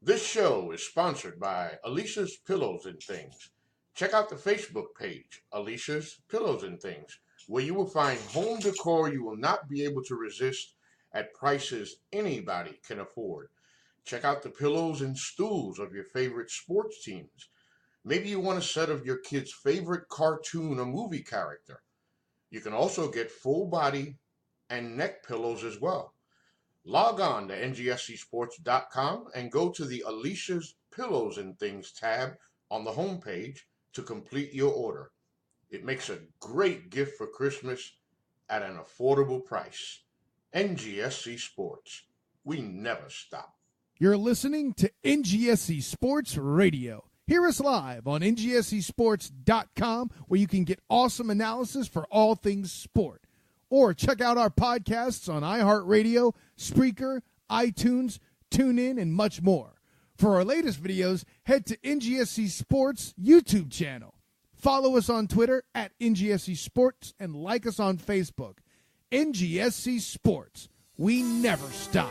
This show is sponsored by Alicia's Pillows and Things. Check out the Facebook page, Alicia's Pillows and Things, where you will find home decor you will not be able to resist at prices anybody can afford. Check out the pillows and stools of your favorite sports teams. Maybe you want a set of your kid's favorite cartoon or movie character. You can also get full body and neck pillows as well. Log on to ngscsports.com and go to the Alicia's Pillows and Things tab on the homepage to complete your order. It makes a great gift for Christmas at an affordable price. NGSC Sports. We never stop. You're listening to NGSC Sports Radio. Hear us live on ngscsports.com, where you can get awesome analysis for all things sport. Or check out our podcasts on iHeartRadio, Spreaker, iTunes, TuneIn, and much more. For our latest videos, head to NGSC Sports YouTube channel. Follow us on Twitter at NGSC Sports and like us on Facebook. NGSC Sports. We never stop.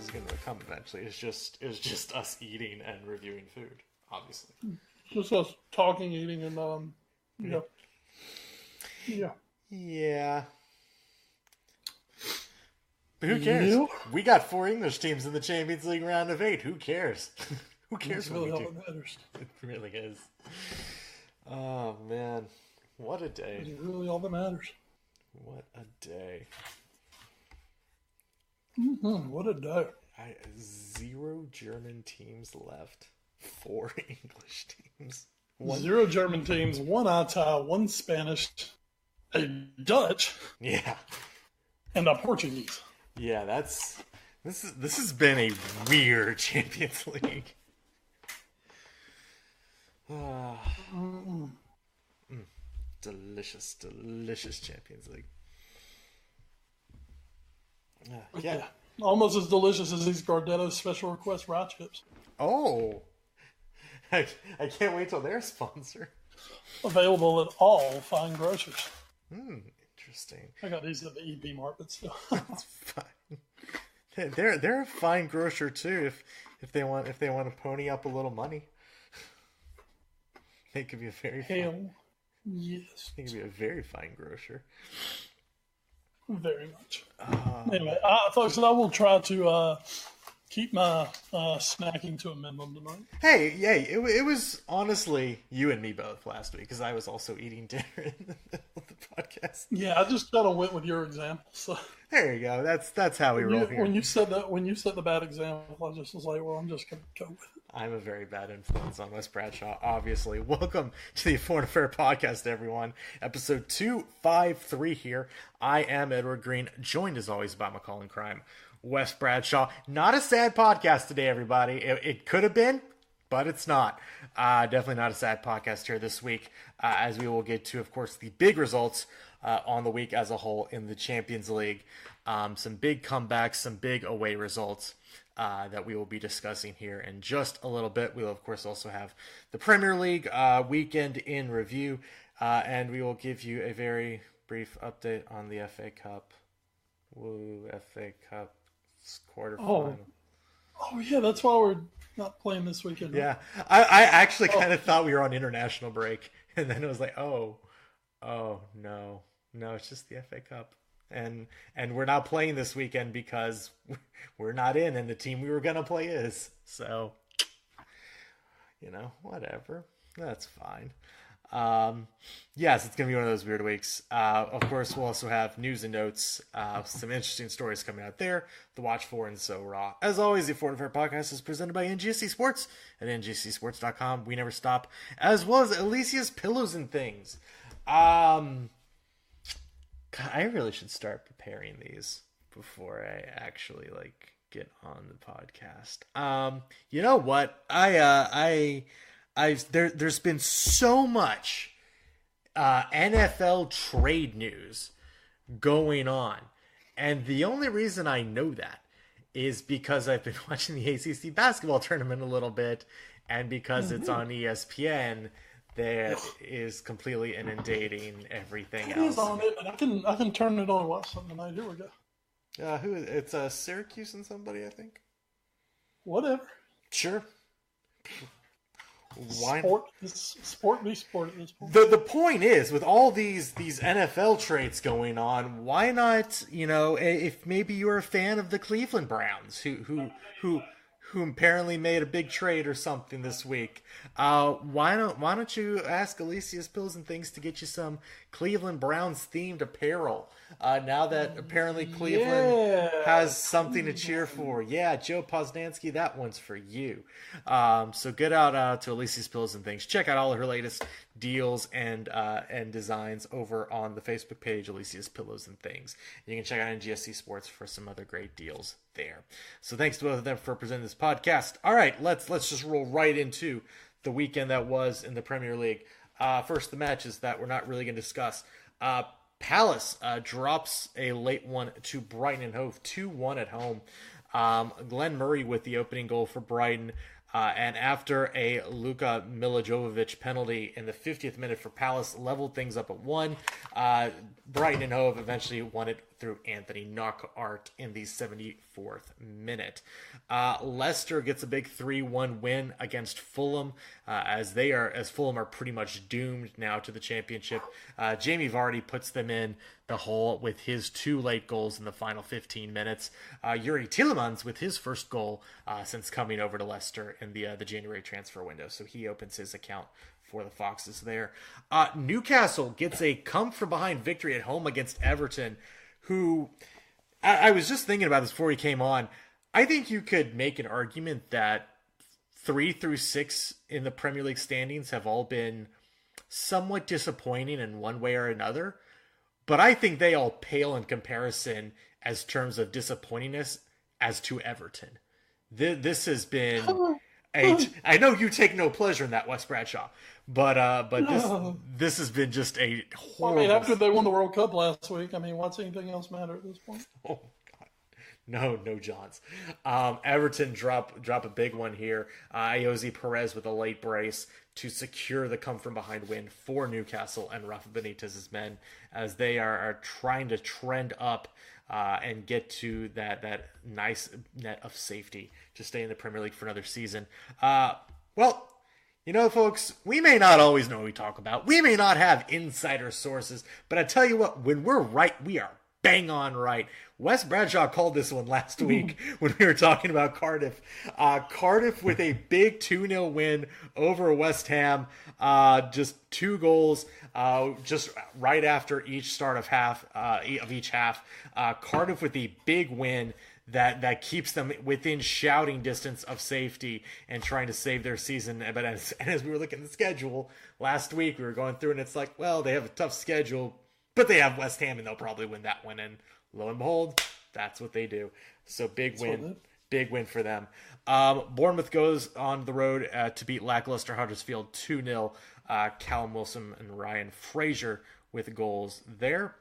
Is going to come eventually. It's just us eating and reviewing food, obviously. Just us talking, eating, and yeah. But who cares? Yeah. We got 4 English teams in the Champions League round of 8. Who cares? Who cares? It's really all that matters. It really is. Oh man, what a day! It's really all that matters. What a day. What a day. 0 German teams left. 4 English teams. 0 German teams, 1 Ital, 1 Spanish, a Dutch. Yeah. And a Portuguese. Yeah, this has been a weird Champions League. Delicious Champions League. Yeah. Almost as delicious as these Gardetto's special request rye chips. Oh. I can't wait till they're a sponsor. Available at all fine grocers. Interesting. I got these at the EP Mart, but still. That's fine. They're a fine grocer too if they want to pony up a little money. They could be a very yes. They could be a very fine grocer. Very much. Anyway, folks, I will try to keep my snacking to a minimum tonight. Hey, it was honestly you and me both last week because I was also eating dinner in the middle of the podcast. Yeah, I just kind of went with your example. So there you go. That's how we roll here. When you said the bad example, I just was like, well, I'm just gonna go with it. I'm a very bad influence on Wes Bradshaw, obviously. Welcome to the Foreign Affair Podcast, everyone. Episode 253 here. I am Edward Green, joined as always by my calling crime, Wes Bradshaw. Not a sad podcast today, everybody. It could have been, but it's not. Definitely not a sad podcast here this week, as we will get to, of course, the big results on the week as a whole in the Champions League. Some big comebacks, some big away results. That we will be discussing here in just a little bit. We'll, of course, also have the Premier League weekend in review, and we will give you a very brief update on the FA Cup. Woo, FA Cup quarterfinal. Oh, yeah, that's why we're not playing this weekend. Right? Yeah, I actually kind of thought we were on international break, and then it was like, oh, no, it's just the FA Cup. And we're not playing this weekend because we're not in, and the team we were going to play is. So, whatever. That's fine. Yes, it's going to be one of those weird weeks. Of course, we'll also have news and notes, some interesting stories coming out there to watch for and so raw. As always, the Foreign Affair Podcast is presented by NGSC Sports at ngscsports.com. We never stop. As well as Alicia's Pillows and Things. God, I really should start preparing these before I actually get on the podcast. You know what? There's been so much NFL trade news going on, And the only reason I know that is because I've been watching the ACC basketball tournament a little bit, and because it's on ESPN, that is completely inundating everything It else. is on it, but I can turn it on and watch something tonight. Here we go. It's Syracuse and somebody, I think. Whatever. Sure. Sport be sport at this point. The point is, with all these NFL traits going on, why not, if maybe you're a fan of the Cleveland Browns, who apparently made a big trade or something this week, why don't you ask Alicia's Pills and Things to get you some Cleveland Browns themed apparel? Now that apparently Cleveland has something to cheer for. Yeah, Joe Posnanski, that one's for you. So get out to Alicia's Pills and Things. Check out all of her latest deals and designs over on the Facebook page, Alicia's Pillows and Things. You can check out NGSC Sports for some other great deals there. So thanks to both of them for presenting this podcast. All right, let's just roll right into the weekend that was in the Premier League. First, the matches that we're not really going to discuss. Palace drops a late one to Brighton and Hove, 2-1 at home. Glenn Murray with the opening goal for Brighton. And after a Luka Milijovic penalty in the 50th minute for Palace, leveled things up at 1. Brighton and Hove eventually won it through Anthony Knockaert in the 74th minute. Leicester gets a big 3-1 win against Fulham, as Fulham are pretty much doomed now to the championship. Jamie Vardy puts them in the hole with his 2 late goals in the final 15 minutes. Yuri Tielemans with his first goal since coming over to Leicester in the January transfer window, so he opens his account for the Foxes there. Newcastle gets a come-from-behind victory at home against Everton, who I was just thinking about this before he came on. I think you could make an argument that 3 through 6 in the Premier League standings have all been somewhat disappointing in one way or another, but I think they all pale in comparison as terms of disappointingness as to Everton. This has been I know you take no pleasure in that, Wes Bradshaw, but this has been just a horrible. I mean, after they won the World Cup last week, what's anything else matter at this point? Oh God, no, Johns. Everton drop a big one here. Ayoze Perez with a late brace to secure the come-from-behind win for Newcastle and Rafa Benitez's men, as they are trying to trend up and get to that nice net of safety to stay in the Premier League for another season. Well, folks, we may not always know what we talk about. We may not have insider sources, but I tell you what, when we're right, we are bang on right. Wes Bradshaw called this one last week when we were talking about Cardiff. Cardiff with a big 2-0 win over West Ham. Just 2 goals just right after each start of each half. Cardiff with a big win that keeps them within shouting distance of safety and trying to save their season. But as we were looking at the schedule last week, we were going through and it's like, well, they have a tough schedule, but they have West Ham and they'll probably win that one. And lo and behold, that's what they do. So big win for them. Bournemouth goes on the road to beat lackluster Huddersfield 2-0. Callum Wilson and Ryan Fraser with goals there.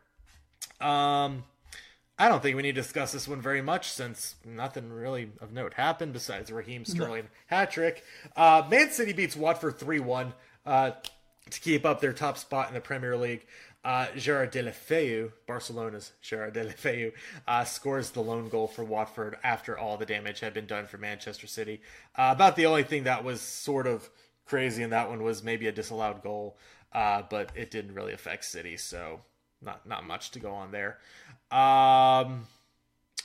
I don't think we need to discuss this one very much since nothing really of note happened besides Raheem Sterling hat-trick. Man City beats Watford 3-1 to keep up their top spot in the Premier League. Gerard Deulofeu, Barcelona's Gerard Deulofeu, scores the lone goal for Watford after all the damage had been done for Manchester City. About the only thing that was sort of crazy in that one was maybe a disallowed goal, but it didn't really affect City, so not much to go on there. All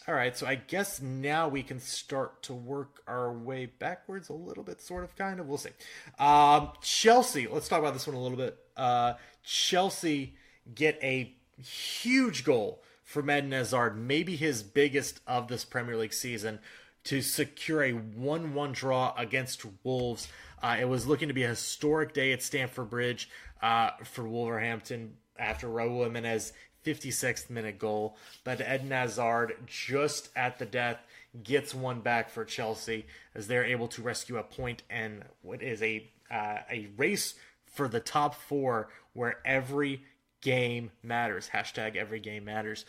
right, so I guess now we can start to work our way backwards a little bit, sort of, kind of. We'll see. Chelsea, let's talk about this one a little bit. Chelsea get a huge goal from Eden Hazard, maybe his biggest of this Premier League season, to secure a 1-1 draw against Wolves. It was looking to be a historic day at Stamford Bridge for Wolverhampton after Raul Jimenez 56th minute goal, but Eden Hazard just at the death gets one back for Chelsea as they're able to rescue a point and what is a race for the top 4 where every game matters. Hashtag every game matters.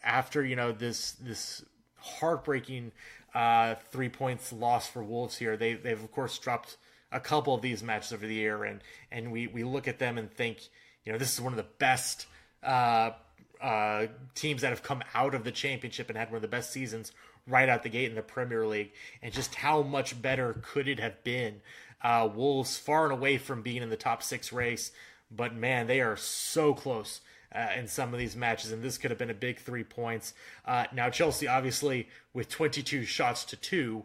after, this heartbreaking 3 points loss for Wolves here, they've of course dropped a couple of these matches over the year, and we look at them and think, this is one of the best teams that have come out of the championship and had one of the best seasons right out the gate in the Premier League, and just how much better could it have been? Wolves far and away from being in the top 6 race, but man, they are so close in some of these matches, and this could have been a big 3 points. Now Chelsea, obviously, with 22 shots to 2,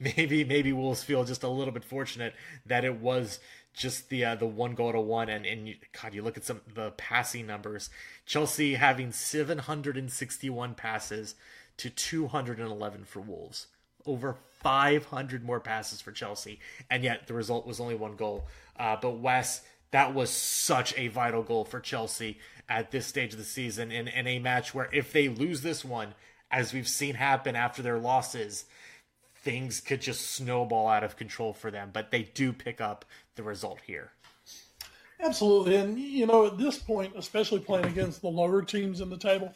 maybe Wolves feel just a little bit fortunate that it was just the 1 goal to 1, and God, you look at some of the passing numbers. Chelsea having 761 passes to 211 for Wolves, over 500 more passes for Chelsea, and yet the result was only 1 goal. But Wes, that was such a vital goal for Chelsea at this stage of the season in a match where if they lose this one, as we've seen happen after their losses, things could just snowball out of control for them. But they do pick up the result here. Absolutely. And, at this point, especially playing against the lower teams in the table,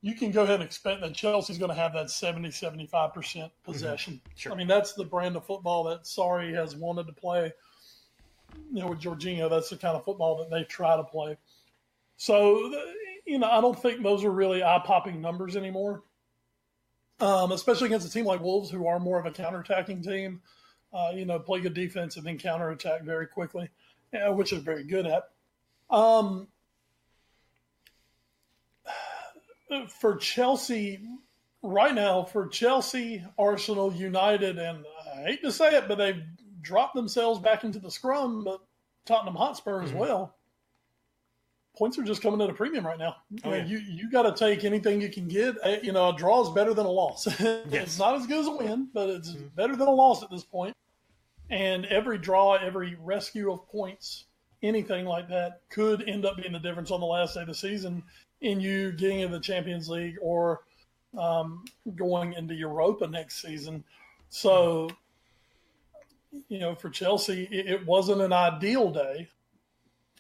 you can go ahead and expect that Chelsea's going to have that 70-75% possession. Sure. I mean, that's the brand of football that Sarri has wanted to play. With Jorginho, that's the kind of football that they try to play. So, I don't think those are really eye-popping numbers anymore, especially against a team like Wolves, who are more of a counterattacking team, play good defense and then counterattack very quickly, which they're very good at. For Chelsea, right now, Arsenal, United, and I hate to say it, but they've dropped themselves back into the scrum, but Tottenham Hotspur as well. Points are just coming at a premium right now. You got to take anything you can get. A draw is better than a loss. It's not as good as a win, but it's better than a loss at this point. And every draw, every rescue of points, anything like that could end up being the difference on the last day of the season in you getting into the Champions League or going into Europa next season. So, for Chelsea, it wasn't an ideal day.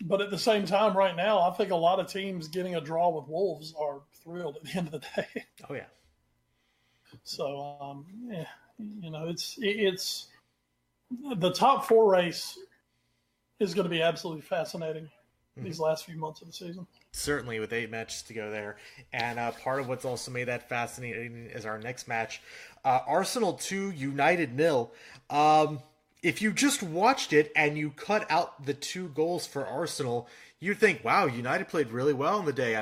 But at the same time, right now, I think a lot of teams getting a draw with Wolves are thrilled at the end of the day. Oh, yeah. So, it's the top 4 race is going to be absolutely fascinating these last few months of the season. Certainly, with 8 matches to go there. And part of what's also made that fascinating is our next match. Arsenal 2, United 0. If you just watched it and you cut out the 2 goals for Arsenal, you'd think, wow, United played really well on the day.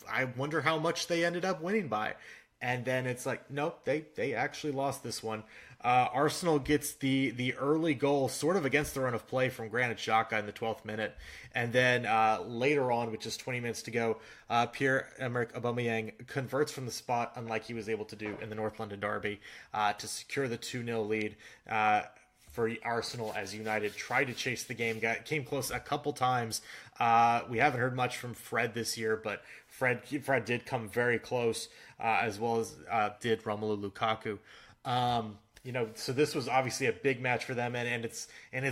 I wonder how much they ended up winning by. And then it's like, nope, they actually lost this one. Arsenal gets the early goal sort of against the run of play from Granit Xhaka in the 12th minute. And then later on, with just 20 minutes to go, Pierre-Emerick Aubameyang converts from the spot, unlike he was able to do in the North London derby, to secure the 2-0 lead for Arsenal as United tried to chase the game. Came close a couple times. We haven't heard much from Fred this year, but Fred did come very close, as well as did Romelu Lukaku. So this was obviously a big match for them, and it's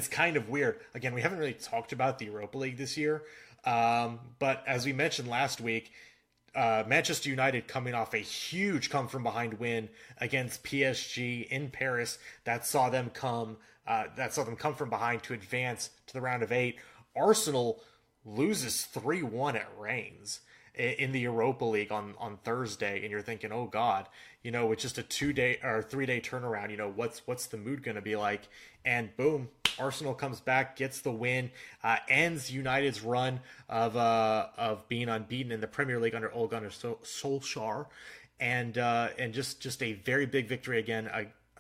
kind of weird. Again, we haven't really talked about the Europa League this year, but as we mentioned last week, Manchester United coming off a huge come-from-behind win against PSG in Paris that saw them come from behind to advance to the round of 8. Arsenal loses 3-1 at Reims in the Europa League on Thursday, and you're thinking, oh God, with just a 2-day or 3-day turnaround, what's the mood going to be like? And boom, Arsenal comes back, gets the win, ends United's run of being unbeaten in the Premier League under Ole Gunnar Solskjaer, and just a very big victory again,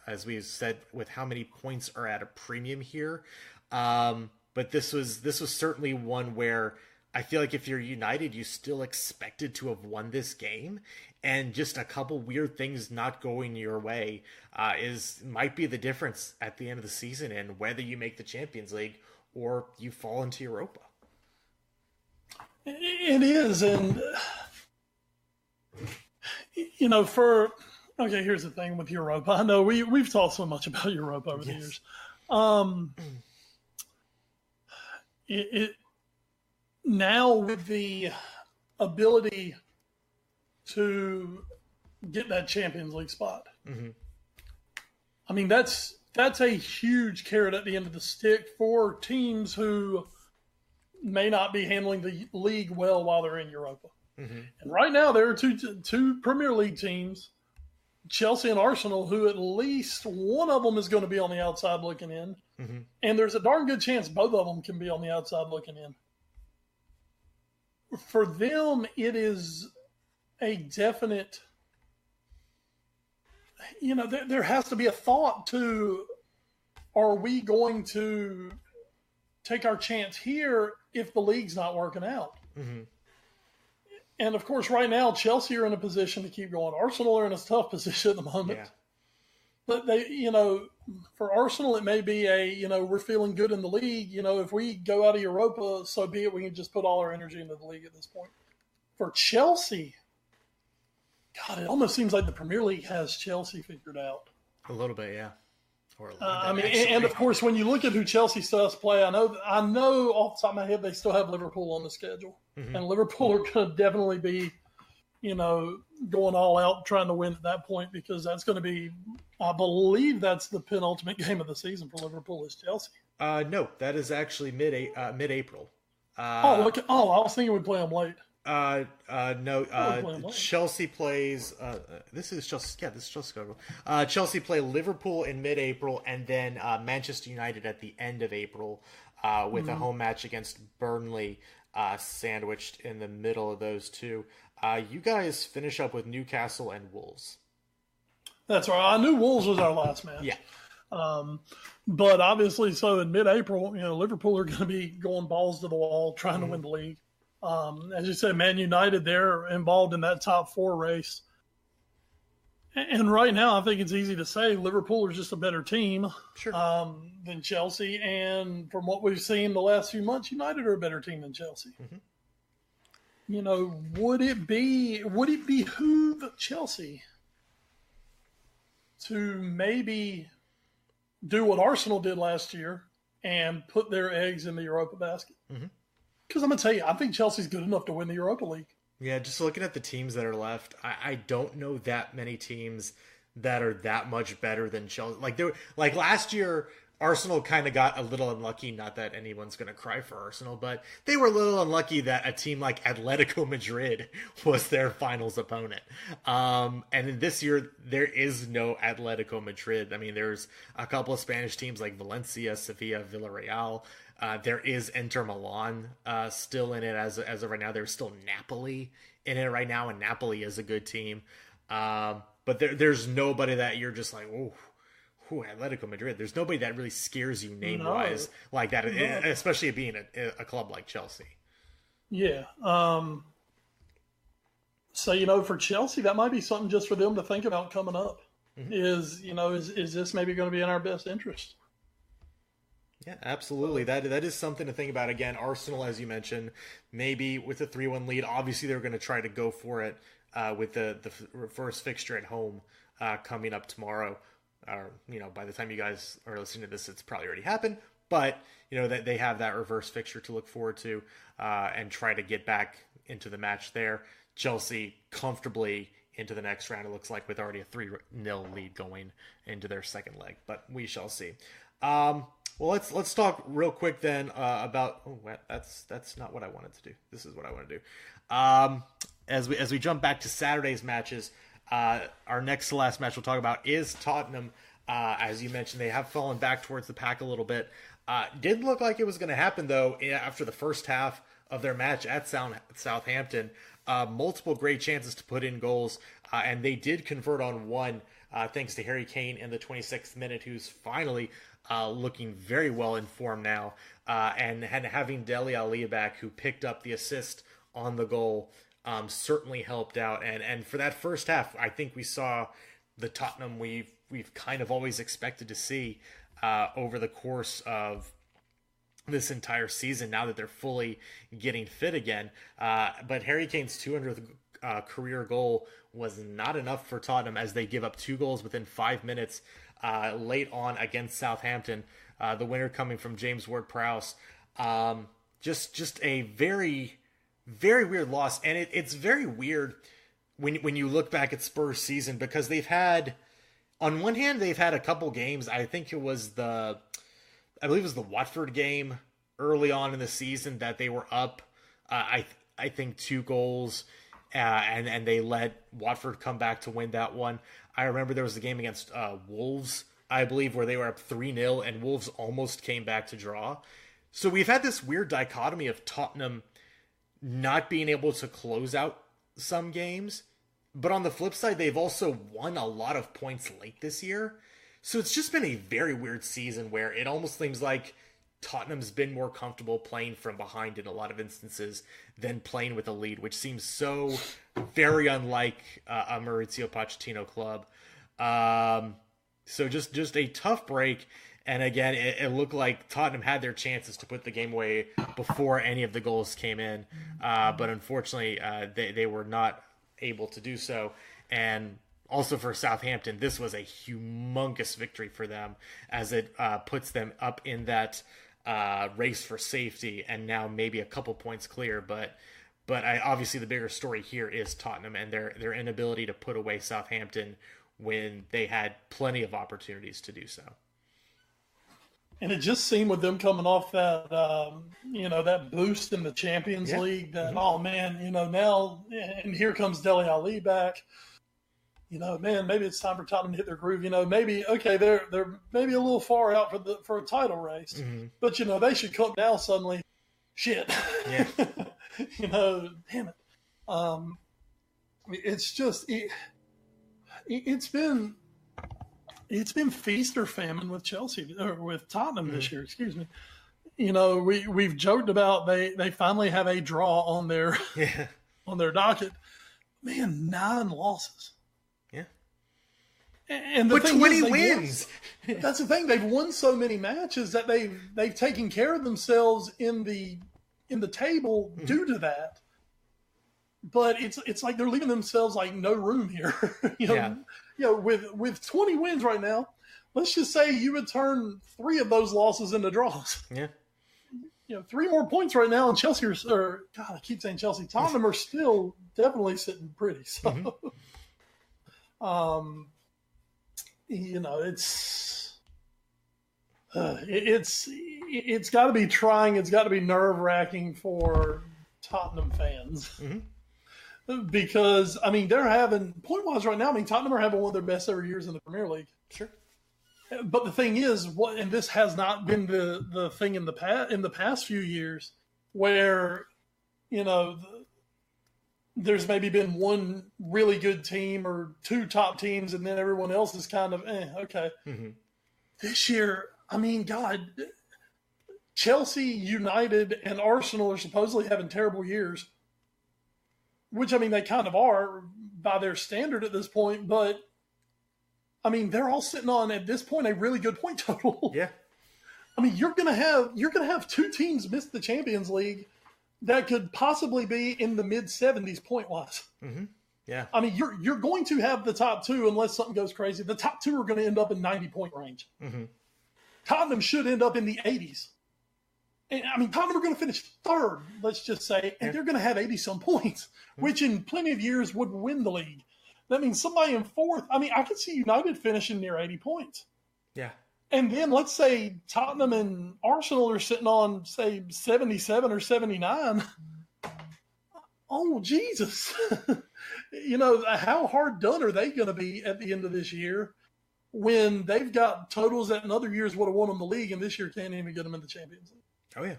as we said, with how many points are at a premium here. But this was certainly one where I feel like if you're United, you still expected to have won this game, and just a couple weird things not going your way might be the difference at the end of the season in whether you make the Champions League or you fall into Europa. It is, and here's the thing with Europa. I know we've talked so much about Europa over the years. Now with the ability to get that Champions League spot. Mm-hmm. I mean, that's a huge carrot at the end of the stick for teams who may not be handling the league well while they're in Europa. Mm-hmm. And right now, there are two Premier League teams, Chelsea and Arsenal, who at least one of them is going to be on the outside looking in. Mm-hmm. And there's a darn good chance both of them can be on the outside looking in. For them, it is a definite, there has to be a thought to, are we going to take our chance here if the league's not working out? Mm-hmm. And of course, right now, Chelsea are in a position to keep going. Arsenal are in a tough position at the moment. Yeah. But they, for Arsenal, it may be we're feeling good in the league. If we go out of Europa, so be it. We can just put all our energy into the league at this point. For Chelsea, God, it almost seems like the Premier League has Chelsea figured out. A little bit, yeah. Or and of course, when you look at who Chelsea still has to play, I know off the top of my head they still have Liverpool on the schedule, mm-hmm. and Liverpool are going to definitely be, going all out trying to win at that point, because that's going to be, I believe that's the penultimate game of the season for Liverpool is Chelsea. No, that is actually mid-April. I was thinking we'd play them late. No. Chelsea plays. This is Chelsea. Yeah, this is Chelsea. Chelsea play Liverpool in mid-April, and then Manchester United at the end of April, with a home match against Burnley, sandwiched in the middle of those two. You guys finish up with Newcastle and Wolves. That's right. I knew Wolves was our last match. Yeah. But obviously, so in mid-April, Liverpool are going to be going balls to the wall, trying to win the league. As you said, Man United, they're involved in that top four race. And right now, I think it's easy to say Liverpool is just a better team than Chelsea. And from what we've seen the last few months, United are a better team than Chelsea. Mm-hmm. Would it behoove Chelsea to maybe do what Arsenal did last year and put their eggs in the Europa basket? Mm-hmm. Because I'm going to tell you, I think Chelsea's good enough to win the Europa League. Yeah, just looking at the teams that are left, I don't know that many teams that are that much better than Chelsea. Like last year, Arsenal kind of got a little unlucky. Not that anyone's going to cry for Arsenal, but they were a little unlucky that a team like Atletico Madrid was their finals opponent. And in this year, there is no Atletico Madrid. I mean, there's a couple of Spanish teams like Valencia, Sevilla, Villarreal. There is Inter Milan still in it as of right now. There's still Napoli in it right now, and Napoli is a good team. But there's nobody that you're just like, oh, Atletico Madrid. There's nobody that really scares you name-wise like that, especially being a club like Chelsea. Yeah. So, for Chelsea, that might be something just for them to think about coming up. Mm-hmm. Is this maybe going to be in our best interest? Yeah, absolutely. That is something to think about. Again, Arsenal, as you mentioned, maybe with a 3-1 lead. Obviously, they're going to try to go for it with the first fixture at home coming up tomorrow. Or, by the time you guys are listening to this, it's probably already happened. But, that they have that reverse fixture to look forward to and try to get back into the match there. Chelsea comfortably into the next round, it looks like, with already a 3-0 lead going into their second leg. But we shall see. Well, let's talk real quick then about. Oh, that's not what I wanted to do. This is what I want to do. As we jump back to Saturday's matches, our next to last match we'll talk about is Tottenham. As you mentioned, they have fallen back towards the pack a little bit. Didn't look like it was going to happen though after the first half of their match at Southampton. Multiple great chances to put in goals, and they did convert on one. Thanks to Harry Kane in the 26th minute, who's finally looking very well in form now, and having Dele Alli back, who picked up the assist on the goal, certainly helped out. And for that first half, I think we saw the Tottenham we've kind of always expected to see over the course of this entire season, now that they're fully getting fit again. But Harry Kane's 200th career goal was not enough for Tottenham, as they give up 2 goals within 5 minutes late on against Southampton. The winner coming from James Ward-Prowse. Just a very, very weird loss. And it's very weird when you look back at Spurs season, because they've had, on one hand, they've had a couple games. I think it was I believe it was the Watford game early on in the season that they were up, I think 2 goals, and they let Watford come back to win that one. I remember there was a game against Wolves, I believe, where they were up 3-0 and Wolves almost came back to draw. So we've had this weird dichotomy of Tottenham not being able to close out some games, but on the flip side, they've also won a lot of points late this year. So it's just been a very weird season where it almost seems like Tottenham's been more comfortable playing from behind in a lot of instances than playing with a lead, which seems so very unlike a Maurizio Pochettino club. So just a tough break. And again, it looked like Tottenham had their chances to put the game away before any of the goals came in. But unfortunately, they were not able to do so. And also for Southampton, this was a humongous victory for them, as it puts them up in that race for safety and now maybe a couple points clear. But obviously the bigger story here is Tottenham and their inability to put away Southampton when they had plenty of opportunities to do so. And it just seemed with them coming off that, that boost in the Champions League that, oh man, now, and here comes Dele Alli back. Man, maybe it's time for Tottenham to hit their groove. Maybe, okay, they're maybe a little far out for a title race, but they should come down suddenly. Shit. Yeah. Damn it. It's just, it's been feast or famine with Chelsea, or with Tottenham this year. Excuse me. We've joked about they finally have a draw on their on their docket. Man, 9 losses. Yeah. And but 20 wins. That's the thing. They've won so many matches that they've taken care of themselves in the table due to that. But it's like they're leaving themselves like no room here. With 20 wins right now, let's just say you would turn 3 of those losses into draws. Yeah. 3 more points right now, and Chelsea I keep saying Chelsea. Tottenham are still definitely sitting pretty. So, it's got to be trying. It's got to be nerve-wracking for Tottenham fans. Because, they're having, point-wise right now, Tottenham are having one of their best ever years in the Premier League. Sure. But the thing is, and this has not been the thing in the past few years, where, there's maybe been one really good team or 2 top teams, and then everyone else is kind of, okay. This year, God, Chelsea, United, and Arsenal are supposedly having terrible years. Which, they kind of are by their standard at this point, but, they're all sitting on, at this point, a really good point total. Yeah. You're gonna have 2 teams miss the Champions League that could possibly be in the mid-70s point-wise. Yeah. You're going to have the top 2 unless something goes crazy. The top 2 are going to end up in 90-point range. Tottenham should end up in the 80s. And, Tottenham are going to finish 3rd, let's just say, and they're going to have 80-some points, which in plenty of years would win the league. That means somebody in 4th. I could see United finishing near 80 points. Yeah. And then let's say Tottenham and Arsenal are sitting on, say, 77 or 79. Oh, Jesus. How hard done are they going to be at the end of this year when they've got totals that in other years would have won them the league, and this year can't even get them in the Champions League? Oh, yeah.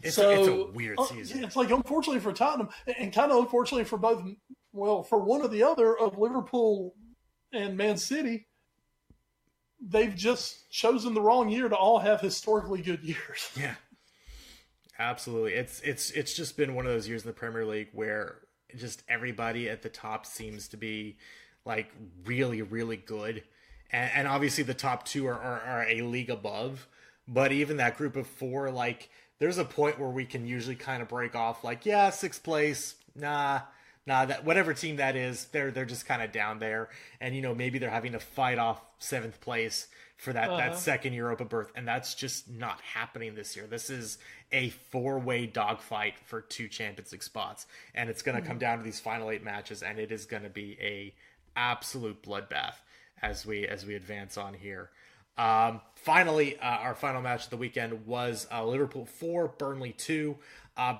It's a weird season. It's like, unfortunately for Tottenham, and kind of unfortunately for both, for one or the other of Liverpool and Man City, they've just chosen the wrong year to all have historically good years. Yeah, absolutely. It's just been one of those years in the Premier League where just everybody at the top seems to be like really, really good. And obviously the top 2 are a league above. But even that group of 4, like, there's a point where we can usually kind of break off, like, 6th place, nah, that whatever team that is, they're just kind of down there. And, maybe they're having to fight off 7th place for that second Europa berth, and that's just not happening this year. This is a 4-way dogfight for 2 Champions League spots, and it's going to come down to these final 8 matches, and it is going to be a absolute bloodbath as we advance on here. Finally, our final match of the weekend was Liverpool 4, Burnley 2.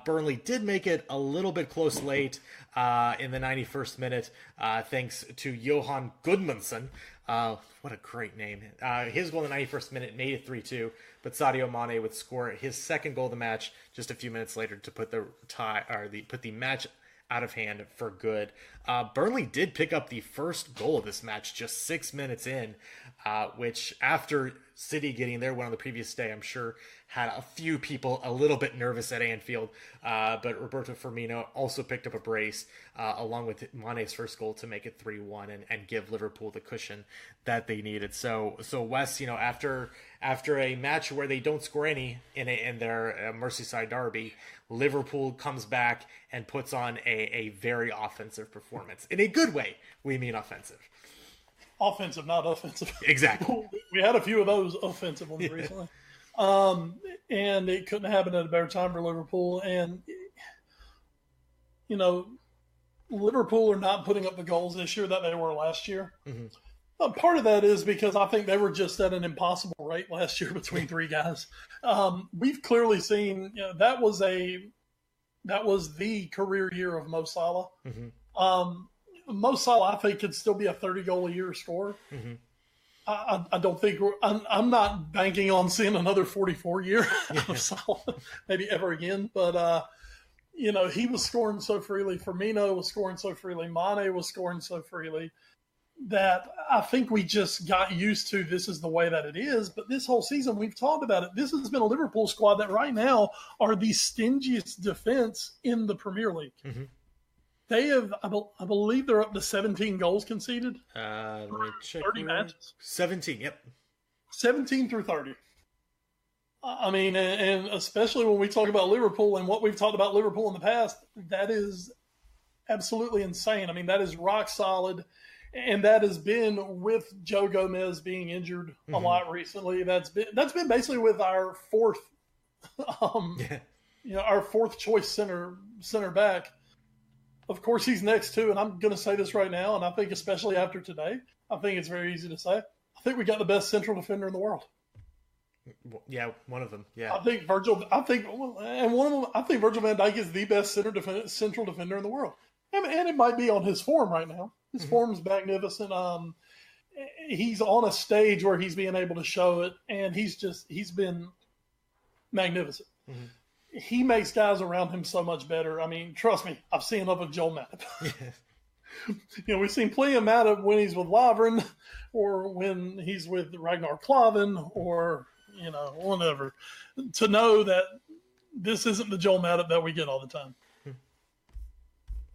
Burnley did make it a little bit close late in the 91st minute, thanks to Johan Gudmundsson. What a great name. His goal in the 91st minute made it 3-2, but Sadio Mane would score his second goal of the match just a few minutes later to put the match out of hand for good. Burnley did pick up the first goal of this match just 6 minutes in, which after City getting their one on the previous day, I'm sure had a few people a little bit nervous at Anfield. But Roberto Firmino also picked up a brace along with Mane's first goal to make it 3-1 and give Liverpool the cushion that they needed. So Wes, after a match where they don't score any in their Merseyside derby, Liverpool comes back and puts on a very offensive performance. In a good way, we mean offensive. Offensive, not offensive. Exactly. We had a few of those offensive ones recently. And it couldn't happen at a better time for Liverpool. And, Liverpool are not putting up the goals this year that they were last year. Mm-hmm. Part of that is because I think they were just at an impossible rate last year between 3 guys. We've clearly seen that was the career year of Mo Salah. Mm-hmm. Mo Salah, I think, could still be a 30-goal-a-year scorer. Mm-hmm. I don't think I'm not banking on seeing another 44 year of Salah, maybe ever again. But he was scoring so freely. Firmino was scoring so freely. Mane was scoring so freely that I think we just got used to this is the way that it is. But this whole season, we've talked about it. This has been a Liverpool squad that right now are the stingiest defense in the Premier League. Mm-hmm. They have, I believe they're up to 17 goals conceded. Let me check. 30 matches. 17, yep. 17 through 30. I mean, and especially when we talk about Liverpool and what we've talked about Liverpool in the past, that is absolutely insane. I mean, that is rock solid. And that has been with Joe Gomez being injured a lot recently. That's been basically with our fourth, our fourth choice center back. Of course, he's next too, and I'm going to say this right now, and I think especially after today, I think it's very easy to say. I think we got the best central defender in the world. Yeah, one of them. Yeah, I think Virgil van Dijk is the best central defender in the world, and it might be on his form right now. His form's magnificent. He's on a stage where he's being able to show it, and he's been magnificent. Mm-hmm. He makes guys around him so much better. I mean, trust me, I've seen enough of Joel Matip. We've seen plenty of Matip when he's with Lovren or when he's with Ragnar Klavan or, whatever, to know that this isn't the Joel Matip that we get all the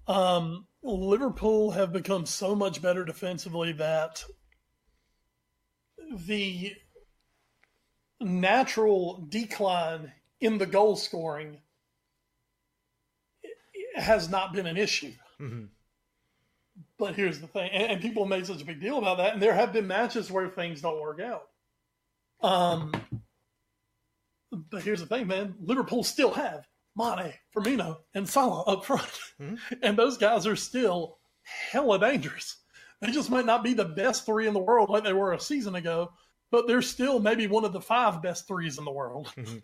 time. Liverpool have become so much better defensively that the natural decline in the goal scoring has not been an issue. Mm-hmm. But here's the thing, and people made such a big deal about that, and there have been matches where things don't work out. But here's the thing, man. Liverpool still have Mane, Firmino, and Salah up front. Mm-hmm. And those guys are still hella dangerous. They just might not be the best 3 in the world like they were a season ago, but they're still maybe one of the 5 best 3s in the world. Mm-hmm.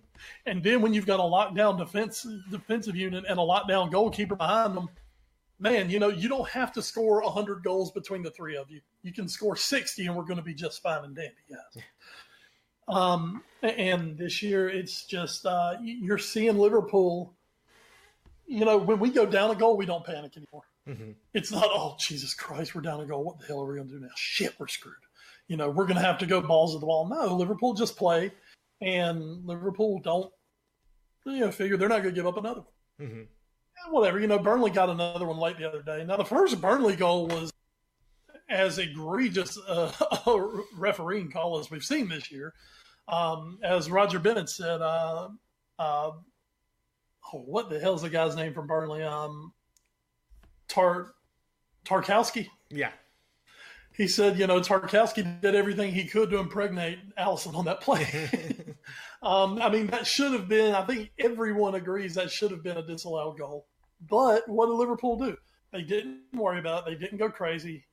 And then when you've got a lockdown defensive unit and a lockdown goalkeeper behind them, man, you don't have to score 100 goals between the 3 of you. You can score 60 and we're going to be just fine and dandy, guys. And this year it's just you're seeing Liverpool, when we go down a goal, we don't panic anymore. Mm-hmm. It's not, oh, Jesus Christ, we're down a goal. What the hell are we going to do now? Shit, we're screwed. We're going to have to go balls to the wall. No, Liverpool just play, and Liverpool don't, figure they're not going to give up another one. Mm-hmm. Whatever, Burnley got another one late the other day. Now, the first Burnley goal was as egregious a refereeing call as we've seen this year. As Roger Bennett said, what the hell's the guy's name from Burnley? Tarkowski. Yeah. he said, Tarkowski did everything he could to impregnate Allison on that play. I mean, that should have been, I think everyone agrees that should have been a disallowed goal. But what did Liverpool do? They didn't worry about it. They didn't go crazy.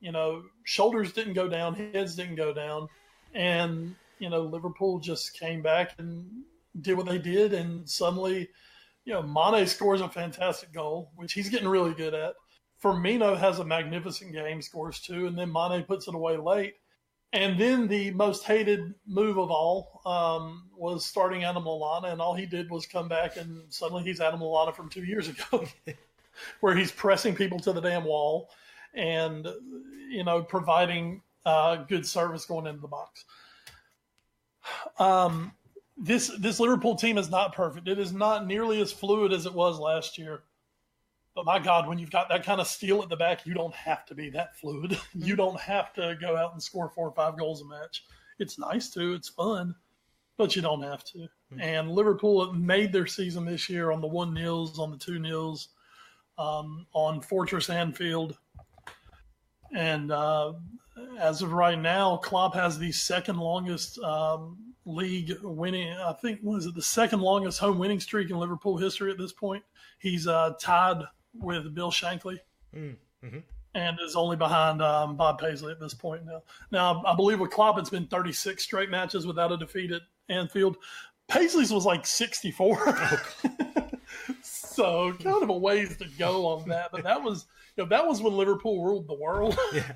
Shoulders didn't go down, heads didn't go down. And, Liverpool just came back and did what they did. And suddenly, Mane scores a fantastic goal, which he's getting really good at. Firmino has a magnificent game, scores 2, and then Mane puts it away late. And then the most hated move of all was starting Adam Lallana, and all he did was come back, and suddenly he's Adam Lallana from 2 years ago, where he's pressing people to the damn wall and, providing good service going into the box. This Liverpool team is not perfect. It is not nearly as fluid as it was last year. But my God, when you've got that kind of steel at the back, you don't have to be that fluid. You don't have to go out and score 4 or 5 goals a match. It's nice to, it's fun, but you don't have to. And Liverpool made their season this year on the 1-0s, on the 2-0s, on Fortress Anfield. And as of right now, Klopp has the second longest league winning, I think, the second longest home winning streak in Liverpool history at this point. He's tied with Bill Shankly and is only behind Bob Paisley at this point now. Now, I believe with Klopp, it's been 36 straight matches without a defeat at Anfield. Paisley's was like 64. So kind of a ways to go on that. But that was when Liverpool ruled the world. Yeah.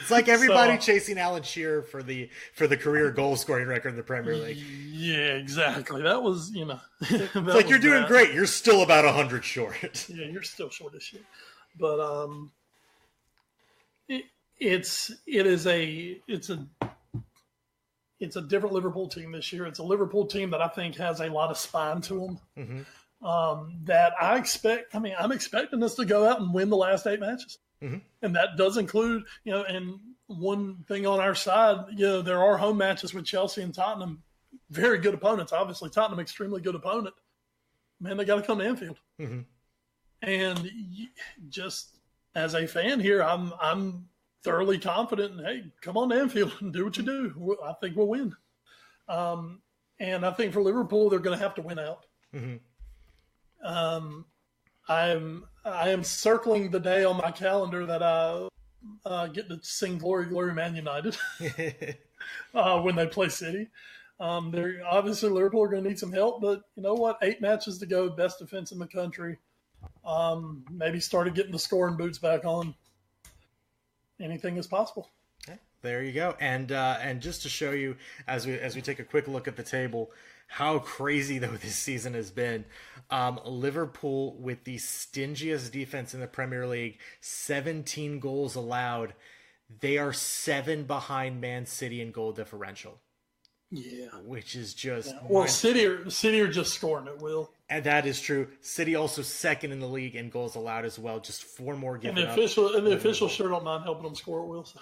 It's like everybody chasing Alan Shearer for the career goal scoring record in the Premier League. Yeah, exactly. That was, it's like you're doing great. You're still about 100 short. Yeah, you're still short as shit. But it's a different Liverpool team this year. It's a Liverpool team that I think has a lot of spine to them. That I expect. I mean, I'm expecting us to go out and win the last 8 matches. And that does include, and one thing on our side, there are home matches with Chelsea and Tottenham, very good opponents. Obviously, Tottenham, extremely good opponent. Man, they got to come to Anfield. And just as a fan here, I'm thoroughly confident. And, hey, come on to Anfield and do what you do. I think we'll win. And I think for Liverpool, they're going to have to win out. I am circling the day on my calendar that I get to sing "Glory, Glory, Man United" when they play City. They're obviously Liverpool are going to need some help, but you know what? 8 matches to go, best defense in the country. Maybe started getting the scoring boots back on. Anything is possible. There you go. And just to show you, as we take a quick look at the table, how crazy though this season has been. Liverpool with the stingiest defense in the Premier League, 17 goals allowed. They are 7 behind Man City in goal differential. Yeah, which is just City are just scoring at will. And that is true. City also second in the league in goals allowed as well, just 4 more given up. And the officials sure don't mind helping them score at will. So.